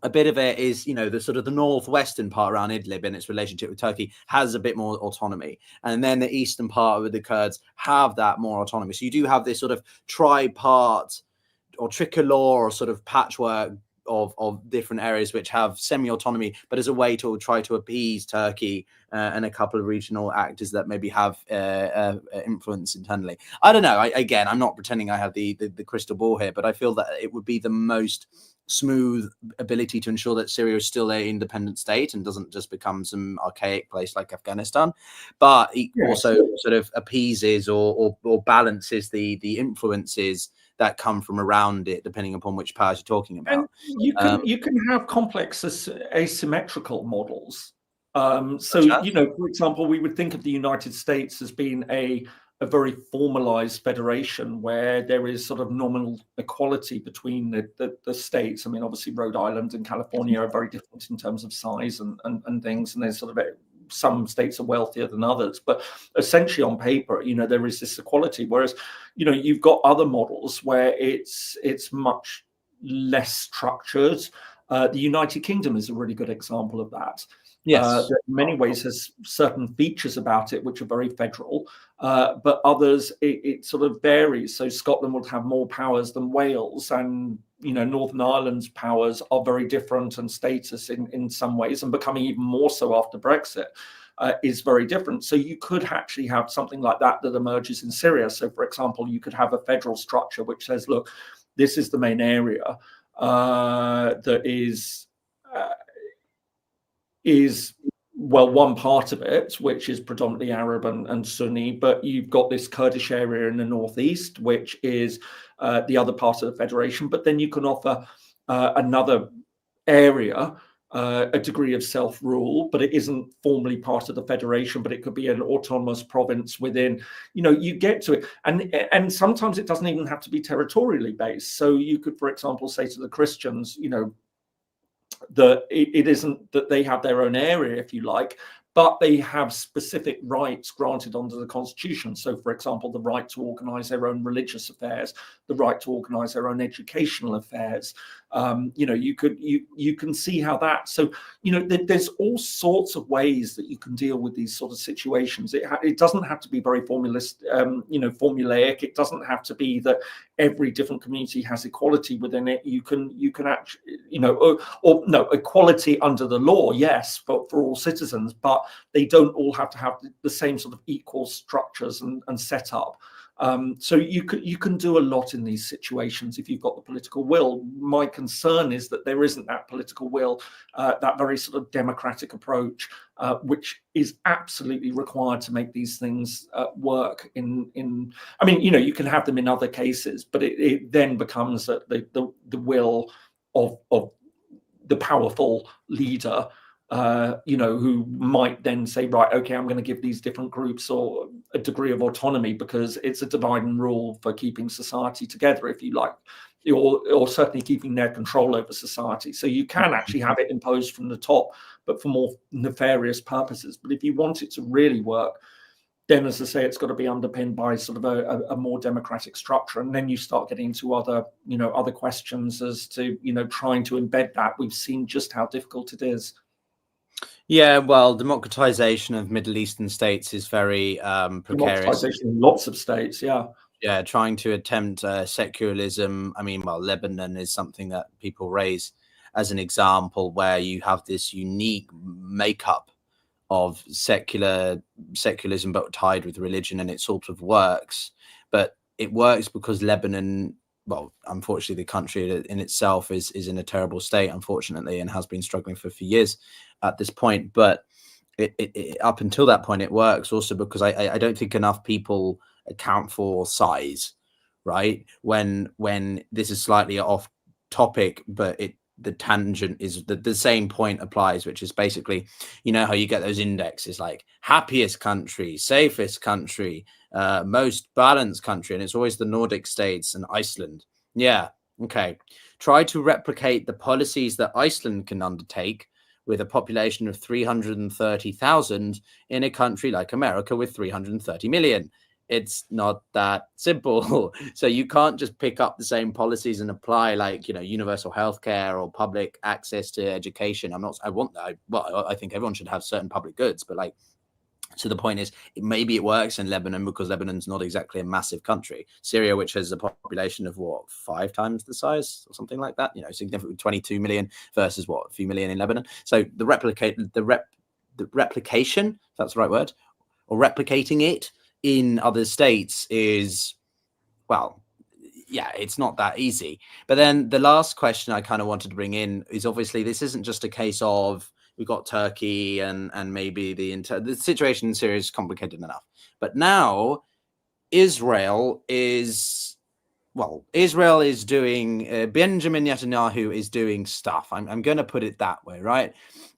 a bit of it is, the sort of the northwestern part around Idlib and its relationship with Turkey has a bit more autonomy. And then the eastern part with the Kurds have that more autonomy. So you do have this sort of tripart or tricolor or sort of patchwork of different areas which have semi-autonomy, but as a way to try to appease Turkey and a couple of regional actors that maybe have influence internally. I don't know. I'm not pretending I have the crystal ball here, but I feel that it would be the most smooth ability to ensure that Syria is still an independent state and doesn't just become some archaic place like Afghanistan, but it also sort of appeases or balances the influences that come from around it, depending upon which powers you're talking about. And you can have complex asymmetrical models. So, you know, for example, we would think of the United States as being a very formalized federation where there is sort of nominal equality between the states. I mean, obviously, Rhode Island and California are very different in terms of size and things, and there's sort of some states are wealthier than others, but essentially on paper, you know, there is this equality. Whereas, you know, you've got other models where it's much less structured. The United Kingdom is a really good example of that. Yes. That in many ways has certain features about it which are very federal, but others it sort of varies. So Scotland would have more powers than Wales, and you know Northern Ireland's powers are very different, and status in some ways, and becoming even more so after Brexit, is very different. So you could actually have something like that emerges in Syria. So for example, you could have a federal structure which says, look, this is the main area that is well, one part of it, which is predominantly Arab and Sunni, but you've got this Kurdish area in the northeast, which is the other part of the federation. But then you can offer another area, a degree of self-rule, but it isn't formally part of the federation, but it could be an autonomous province within, you know, you get to it. And sometimes it doesn't even have to be territorially based. So you could, for example, say to the Christians, you know, that it isn't that they have their own area, if you like, but they have specific rights granted under the constitution. So, for example, the right to organize their own religious affairs, the right to organize their own educational affairs. You know, you can see how that. So, you know, there's all sorts of ways that you can deal with these sort of situations. It doesn't have to be very you know, formulaic. It doesn't have to be that every different community has equality within it. You can actually, you know, or no, equality under the law, yes, for all citizens, but they don't all have to have the same sort of equal structures and setup. So you can do a lot in these situations if you've got the political will. My concern is that there isn't that political will, that very sort of democratic approach, which is absolutely required to make these things work. I mean, you know, you can have them in other cases, but it then becomes that the will of the powerful leader, you know, who might then say, right, okay, I'm going to give these different groups or a degree of autonomy because it's a divide and rule for keeping society together, if you like, or certainly keeping their control over society. So you can actually have it imposed from the top, but for more nefarious purposes. But if you want it to really work, then, as I say, it's got to be underpinned by sort of a more democratic structure. And then you start getting into other questions as to, you know, trying to embed that. We've seen just how difficult it is. Yeah, well, democratization of Middle Eastern states is very precarious. Democratization in lots of states, yeah. Yeah, trying to attempt secularism. I mean, well, Lebanon is something that people raise as an example where you have this unique makeup of secularism but tied with religion, and it sort of works. But it works because Lebanon, well, unfortunately, the country in itself is in a terrible state, unfortunately, and has been struggling for years at this point. But it up until that point, it works also because I don't think enough people account for size, right? When this is slightly off topic, but the tangent is the same point applies, which is basically, you know, how you get those indexes like happiest country, safest country, most balanced country, and it's always the Nordic states and Iceland. Yeah, okay. Try to replicate the policies that Iceland can undertake with a population of 330,000 in a country like America with 330 million. It's not that simple. So you can't just pick up the same policies and apply, like, you know, universal healthcare or public access to education. I think everyone should have certain public goods, but like, so the point is, maybe it works in Lebanon because Lebanon's not exactly a massive country. Syria, which has a population of 5 times the size or something like that, you know, significantly 22 million versus a few million in Lebanon. So the replication, if that's the right word, or replicating it in other states is, well, yeah, it's not that easy. But then the last question I kind of wanted to bring in is, obviously this isn't just a case of we've got Turkey and maybe the situation in Syria is complicated enough. But now Israel is doing, Benjamin Netanyahu is doing stuff. I'm going to put it that way, right?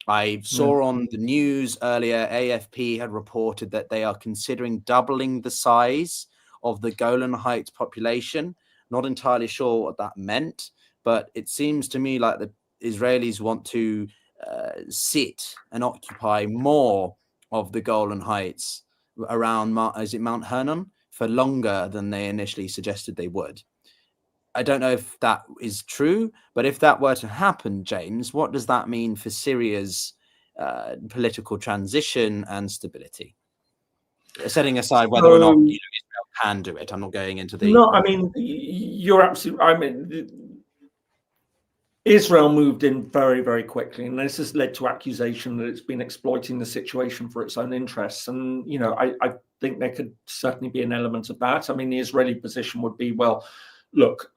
I saw on the news earlier, AFP had reported that they are considering doubling the size of the Golan Heights population. Not entirely sure what that meant, but it seems to me like the Israelis want to sit and occupy more of the Golan Heights around, is it Mount Hernon, for longer than they initially suggested they would. I don't know if that is true, but if that were to happen, James, what does that mean for Syria's political transition and stability? Setting aside whether or not Israel can do it, I'm not going into the... No, I mean, you're absolutely... I mean, Israel moved in very, very quickly, and this has led to accusation that it's been exploiting the situation for its own interests. And, you know, I think there could certainly be an element of that. I mean, the Israeli position would be, well, look,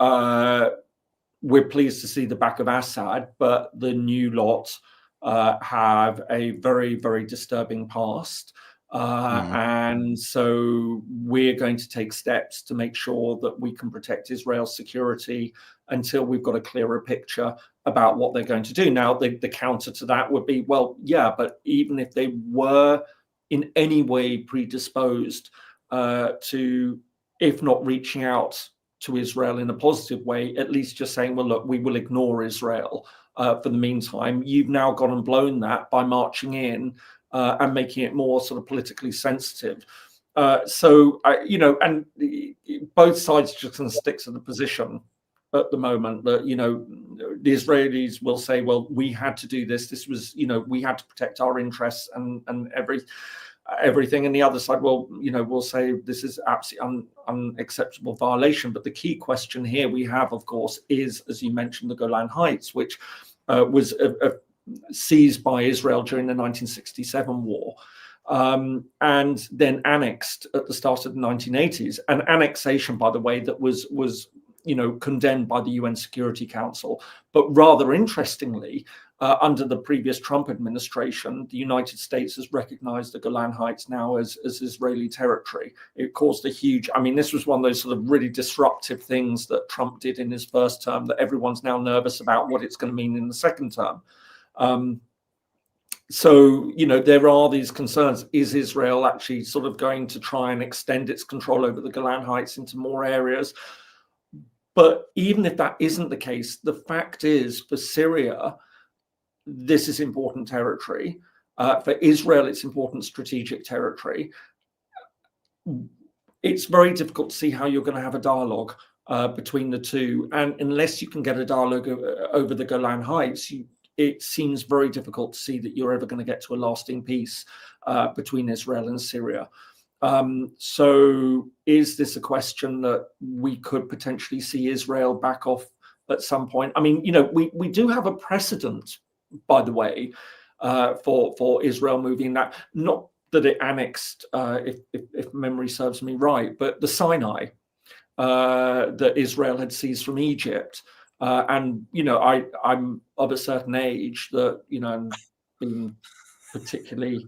we're pleased to see the back of Assad, but the new lot have a very, very disturbing past. And so we're going to take steps to make sure that we can protect Israel's security until we've got a clearer picture about what they're going to do. Now, the counter to that would be, well, yeah, but even if they were in any way predisposed to, if not reaching out to Israel in a positive way, at least just saying, well, look, we will ignore Israel for the meantime. You've now gone and blown that by marching in and making it more sort of politically sensitive. You know, and both sides just going to stick to the position at the moment that, you know, the Israelis will say, well, we had to do this. This was, you know, we had to protect our interests and everything. And the other side will, you know, will say this is absolutely unacceptable violation. But the key question here we have, of course, is, as you mentioned, the Golan Heights, which was seized by Israel during the 1967 war, and then annexed at the start of the 1980s. An annexation, by the way, that was you know, condemned by the UN Security Council. But rather interestingly, under the previous Trump administration, the United States has recognized the Golan Heights now as Israeli territory. It caused a huge, I mean, this was one of those sort of really disruptive things that Trump did in his first term that everyone's now nervous about what it's going to mean in the second term. So, you know, there are these concerns. Is Israel actually sort of going to try and extend its control over the Golan Heights into more areas? But even if that isn't the case, the fact is, for Syria, this is important territory. For Israel, it's important strategic territory. It's very difficult to see how you're going to have a dialogue between the two. And unless you can get a dialogue over the Golan Heights, it seems very difficult to see that you're ever going to get to a lasting peace between Israel and Syria. So is this a question that we could potentially see Israel back off at some point? I mean, you know, we do have a precedent, by the way, for Israel moving that, not that it annexed, if memory serves me right, but the Sinai that Israel had seized from Egypt. And, you know, I'm of a certain age that, you know, being particularly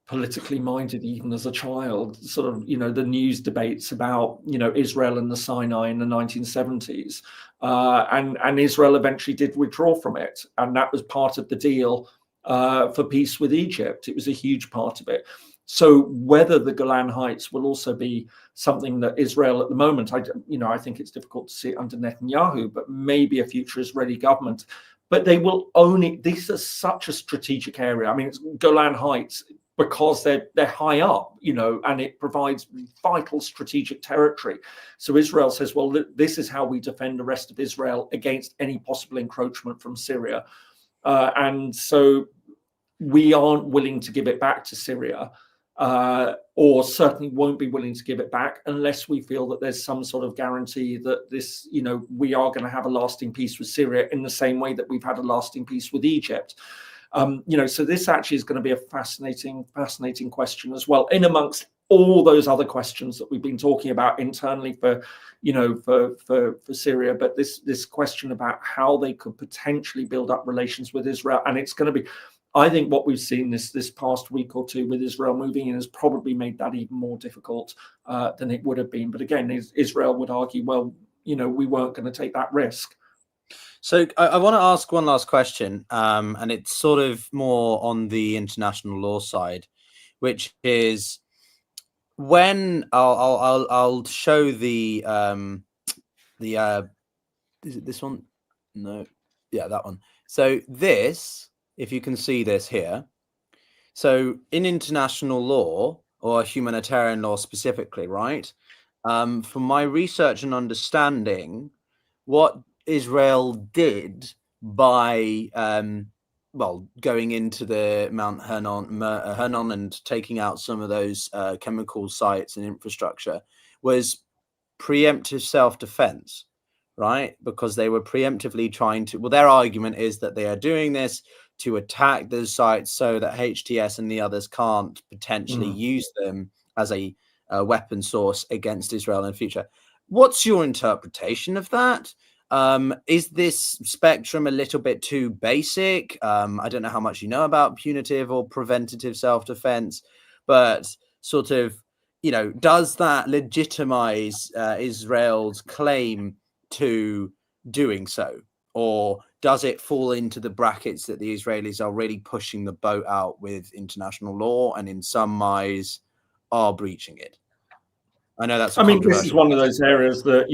politically minded even as a child, sort of, you know, the news debates about, you know, Israel and the Sinai in the 1970s. And Israel eventually did withdraw from it. And that was part of the deal for peace with Egypt. It was a huge part of it. So whether the Golan Heights will also be something that Israel at the moment, I think it's difficult to see it under Netanyahu, but maybe a future Israeli government. But they will own it. This is such a strategic area. I mean, it's Golan Heights because they're high up, you know, and it provides vital strategic territory. So Israel says, well, this is how we defend the rest of Israel against any possible encroachment from Syria. And so we aren't willing to give it back to Syria, or certainly won't be willing to give it back unless we feel that there's some sort of guarantee that this, you know, we are going to have a lasting peace with Syria in the same way that we've had a lasting peace with Egypt. You know, so this actually is going to be a fascinating question as well, in amongst all those other questions that we've been talking about internally for, you know, for Syria. But this question about how they could potentially build up relations with Israel, and it's going to be, I think what we've seen this past week or two with Israel moving in has probably made that even more difficult than it would have been. But again, Israel would argue, well, you know, we weren't going to take that risk. So I want to ask one last question, and it's sort of more on the international law side, which is when I'll show the is it this one? No, yeah, that one. So this, if you can see this here, so in international law or humanitarian law specifically, right? From my research and understanding, what Israel did by going into the Mount Hernon and taking out some of those chemical sites and infrastructure was preemptive self-defense, right? Because they were preemptively trying to, well, their argument is that they are doing this to attack those sites so that HTS and the others can't potentially use them as a weapon source against Israel in the future. What's your interpretation of that? Is this spectrum a little bit too basic? I don't know how much you know about punitive or preventative self-defense, but sort of, does that legitimize Israel's claim to doing so? Or does it fall into the brackets that the Israelis are really pushing the boat out with international law and in some ways are breaching it? I know that's I mean, this is one of those areas that,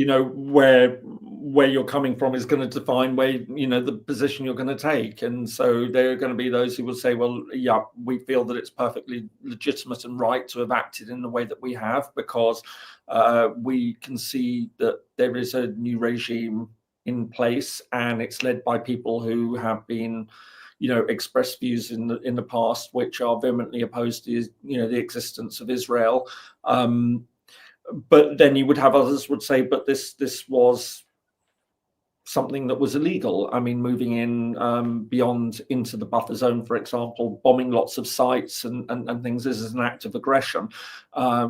where you're coming from is going to define where, the position you're going to take. And so there are going to be those who will say, well, yeah, we feel that it's perfectly legitimate and right to have acted in the way that we have, because we can see that there is a new regime in place and it's led by people who have been, expressed views in the past which are vehemently opposed to, the existence of Israel. But then you would have others would say, but this was something that was illegal. I mean, moving in beyond into the buffer zone, for example, bombing lots of sites and things, this is an act of aggression.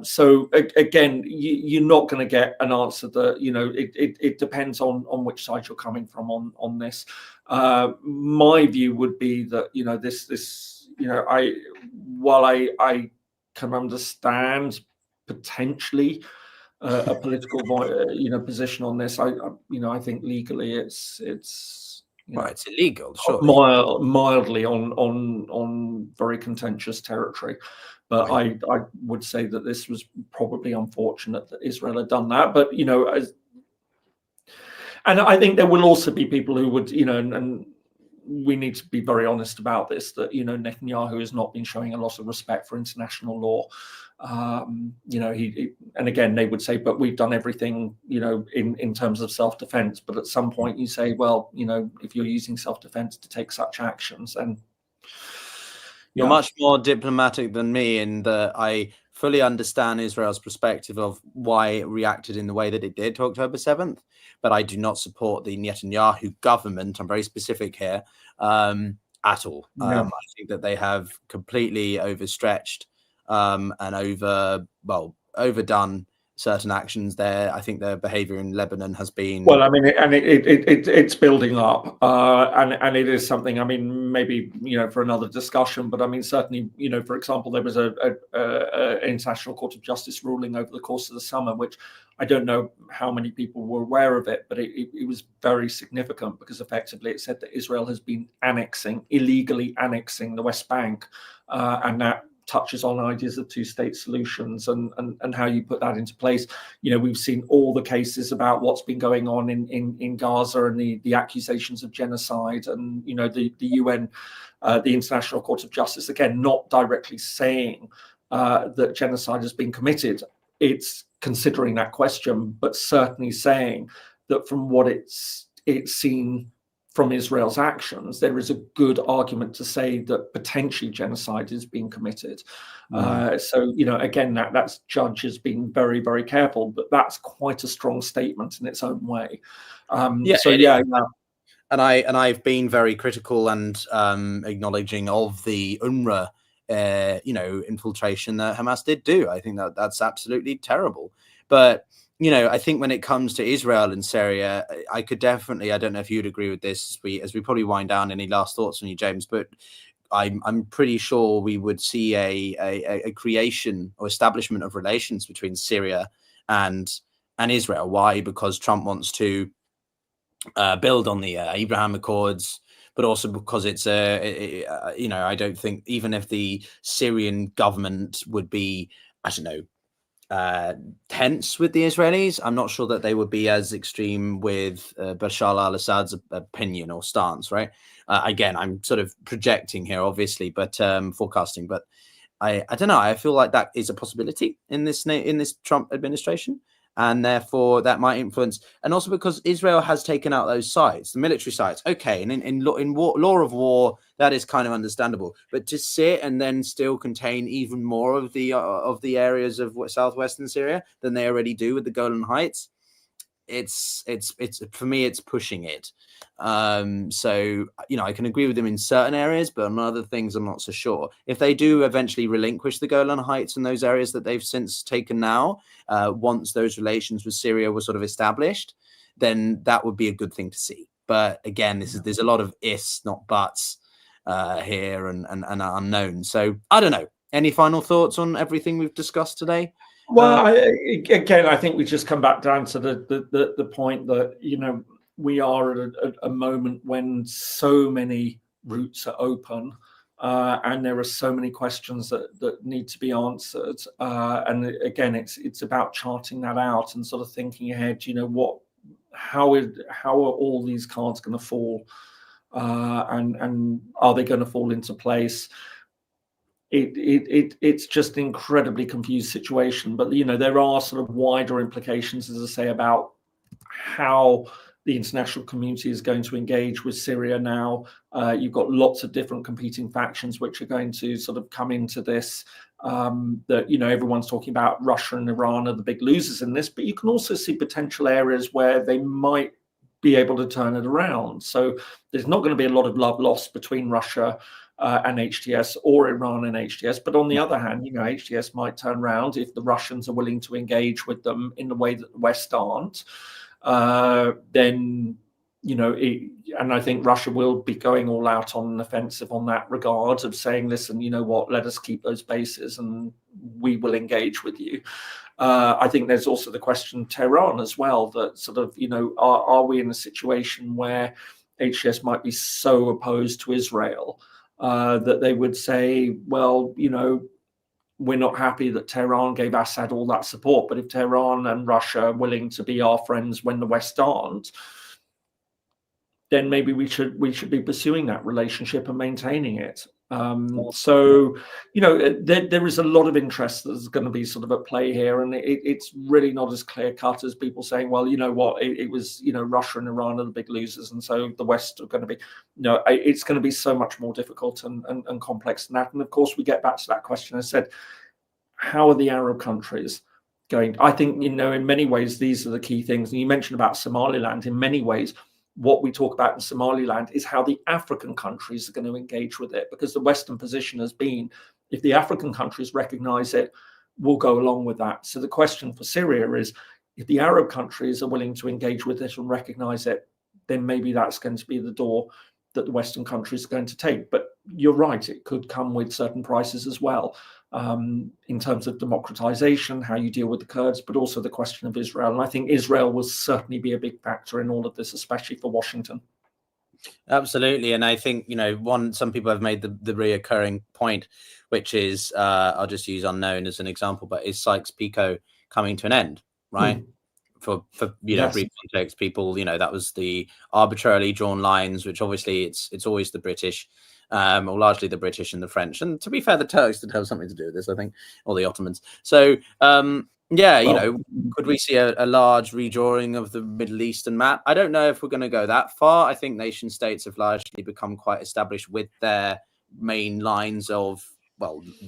So again, you're not going to get an answer that, it depends on which side you're coming from on this. My view would be that, while I can understand potentially a political position on this, I think legally it's it's illegal, mildly on very contentious territory. But right. I would say that this was probably unfortunate that Israel had done that. But and I think there will also be people who would, and we need to be very honest about this, that Netanyahu has not been showing a lot of respect for international law. He and again they would say, but we've done everything, in terms of self-defense. But at some point you say, well, if you're using self-defense to take such actions, and you're much more diplomatic than me in that I fully understand Israel's perspective of why it reacted in the way that it did to October 7th, but I do not support the Netanyahu government, I'm very specific here, at all. I think that they have completely overstretched and overdone certain actions there. I think their behavior in Lebanon has been it's building up, and it is something. I mean, maybe for another discussion, but I mean certainly, for example, there was a International Court of Justice ruling over the course of the summer, which I don't know how many people were aware of it, but it was very significant because effectively it said that Israel has been illegally annexing the West Bank, and that touches on ideas of two-state solutions and how you put that into place. We've seen all the cases about what's been going on in Gaza and the accusations of genocide, and the UN, the International Court of Justice, again, not directly saying that genocide has been committed. It's considering that question, but certainly saying that from what it's seen from Israel's actions, there is a good argument to say that potentially genocide is being committed. So, again, that's judges being very, very careful, but that's quite a strong statement in its own way. And I've been very critical and acknowledging of the UNRWA, infiltration that Hamas did do. I think that's absolutely terrible. But I think when it comes to Israel and Syria, I could definitely, I don't know if you'd agree with this as we probably wind down. Any last thoughts from you, James? But I'm pretty sure we would see a creation or establishment of relations between Syria and Israel. Why? Because Trump wants to build on the Abraham Accords, but also because it's I don't think even if the Syrian government would be, I don't know, tense with the Israelis, I'm not sure that they would be as extreme with Bashar al-Assad's opinion or stance, right? Again, I'm sort of projecting here, obviously, but forecasting. But I don't know. I feel like that is a possibility in this Trump administration, and therefore that might influence. And also because Israel has taken out those sites, the military sites. Okay, and in law of war, that is kind of understandable. But to sit and then still contain even more of the areas of southwestern Syria than they already do with the Golan Heights, it's for me, it's pushing it. So I can agree with them in certain areas, but on other things I'm not so sure. If they do eventually relinquish the Golan Heights and those areas that they've since taken now, once those relations with Syria were sort of established, then that would be a good thing to see. But again, there's a lot of ifs, not buts, here, and unknown. So I don't know. Any final thoughts on everything we've discussed today? Well, I think we just come back down to the point that we are at a moment when so many routes are open, and there are so many questions that need to be answered. And again, it's about charting that out and sort of thinking ahead. How are all these cards going to fall, and are they going to fall into place? It's just an incredibly confused situation, but there are sort of wider implications, as I say, about how the international community is going to engage with Syria now. You've got lots of different competing factions which are going to sort of come into this. That everyone's talking about Russia and Iran are the big losers in this, but you can also see potential areas where they might be able to turn it around. So there's not going to be a lot of love lost between Russia and HTS, or Iran and HTS. But on the other hand, HTS might turn around if the Russians are willing to engage with them in the way that the West aren't. Then, and I think Russia will be going all out on an offensive on that regard of saying, listen, you know what, let us keep those bases and we will engage with you. I think there's also the question of Tehran as well, that sort of, are we in a situation where HTS might be so opposed to Israel that they would say, well, we're not happy that Tehran gave Assad all that support, but if Tehran and Russia are willing to be our friends when the West aren't, then maybe we should be pursuing that relationship and maintaining it. So there is a lot of interest that's going to be sort of at play here, and it's really not as clear cut as people saying, well, you know what, it was Russia and Iran are the big losers, and so the West are going to be. It's going to be so much more difficult and complex than that. And of course, we get back to that question. I said, how are the Arab countries going? I think in many ways these are the key things. And you mentioned about Somaliland. In many ways, what we talk about in Somaliland is how the African countries are going to engage with it, because the Western position has been, if the African countries recognize it, we'll go along with that. So the question for Syria is, if the Arab countries are willing to engage with it and recognize it, then maybe that's going to be the door that the Western countries are going to take. But you're right, it could come with certain prices as well, in terms of democratization, how you deal with the Kurds, but also the question of Israel. And I think Israel will certainly be a big factor in all of this, especially for Washington. Absolutely. And I think, some people have made the reoccurring point, which is, I'll just use unknown as an example, but is Sykes-Picot coming to an end, right? For Yes. brief context, people, that was the arbitrarily drawn lines, which obviously it's always the British, or largely the British and the French. And to be fair, the Turks did have something to do with this, I think, or the Ottomans. So, could we see a large redrawing of the Middle Eastern map? I don't know if we're going to go that far. I think nation states have largely become quite established with their main lines of,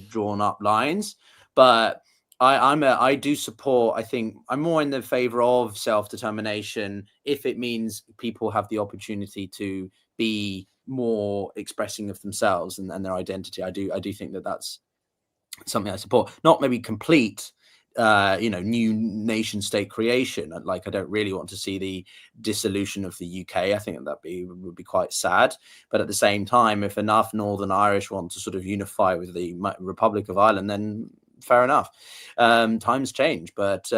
drawn up lines. But I do support, I think I'm more in the favor of self-determination if it means people have the opportunity to be more expressing of themselves and their identity. I do think that that's something I support. Not maybe complete new nation state creation. Like, I don't really want to see the dissolution of the UK. I think that would be quite sad. But at the same time, if enough Northern Irish want to sort of unify with the Republic of Ireland, then fair enough. Times change, but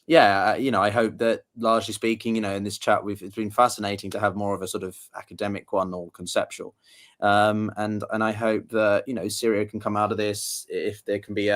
yeah, I hope that, largely speaking, in this chat, it's been fascinating to have more of a sort of academic one or conceptual. And I hope that, Syria can come out of this, if there can be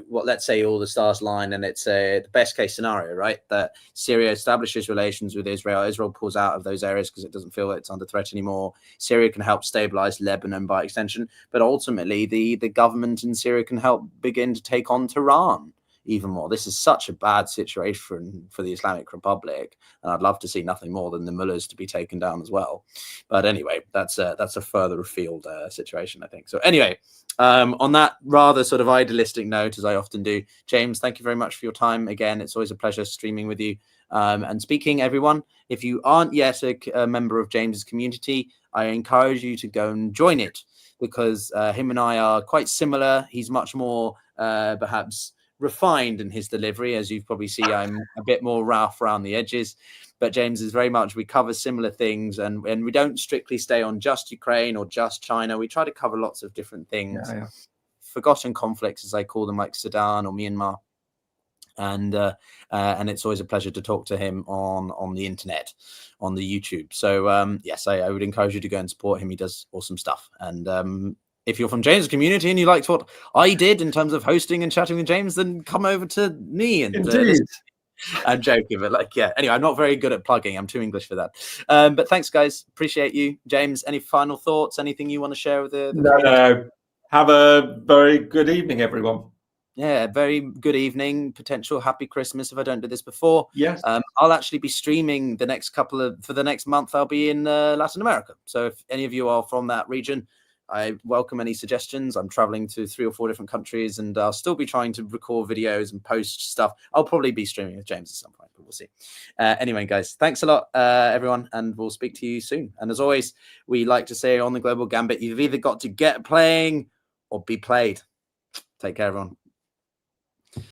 let's say all the stars line, and it's the best case scenario, right? That Syria establishes relations with Israel. Israel pulls out of those areas because it doesn't feel like it's under threat anymore. Syria can help stabilize Lebanon by extension, but ultimately the government in Syria can help begin to take on Tehran even more. This is such a bad situation for the Islamic Republic, and I'd love to see nothing more than the mullahs to be taken down as well. But anyway, that's a further afield situation, I think. So anyway, on that rather sort of idealistic note, as I often do, James, thank you very much for your time. Again, it's always a pleasure streaming with you. And speaking, everyone, if you aren't yet a member of James's community, I encourage you to go and join it, because him and I are quite similar. He's much more perhaps refined in his delivery. As you probably see, I'm a bit more rough around the edges, but James is very much, we cover similar things, and we don't strictly stay on just Ukraine or just China. We try to cover lots of different things, forgotten conflicts, as I call them, like Sudan or Myanmar. And it's always a pleasure to talk to him on the internet, on the YouTube. So yes, I would encourage you to go and support him. He does awesome stuff. And if you're from James' community and you liked what I did in terms of hosting and chatting with James, then come over to me and listen. I'm joking, but anyway, I'm not very good at plugging. I'm too English for that. But thanks, guys. Appreciate you. James, any final thoughts? Anything you want to share with the community? No. Have a very good evening, everyone. Yeah, very good evening. Potential happy Christmas if I don't do this before. Yes. I'll actually be streaming for the next month. I'll be in Latin America. So if any of you are from that region, I welcome any suggestions. I'm traveling to 3 or 4 different countries, and I'll still be trying to record videos and post stuff. I'll probably be streaming with James at some point, but we'll see. Anyway, guys, thanks a lot, everyone, and we'll speak to you soon. And as always, we like to say on the Global Gambit, you've either got to get playing or be played. Take care, everyone.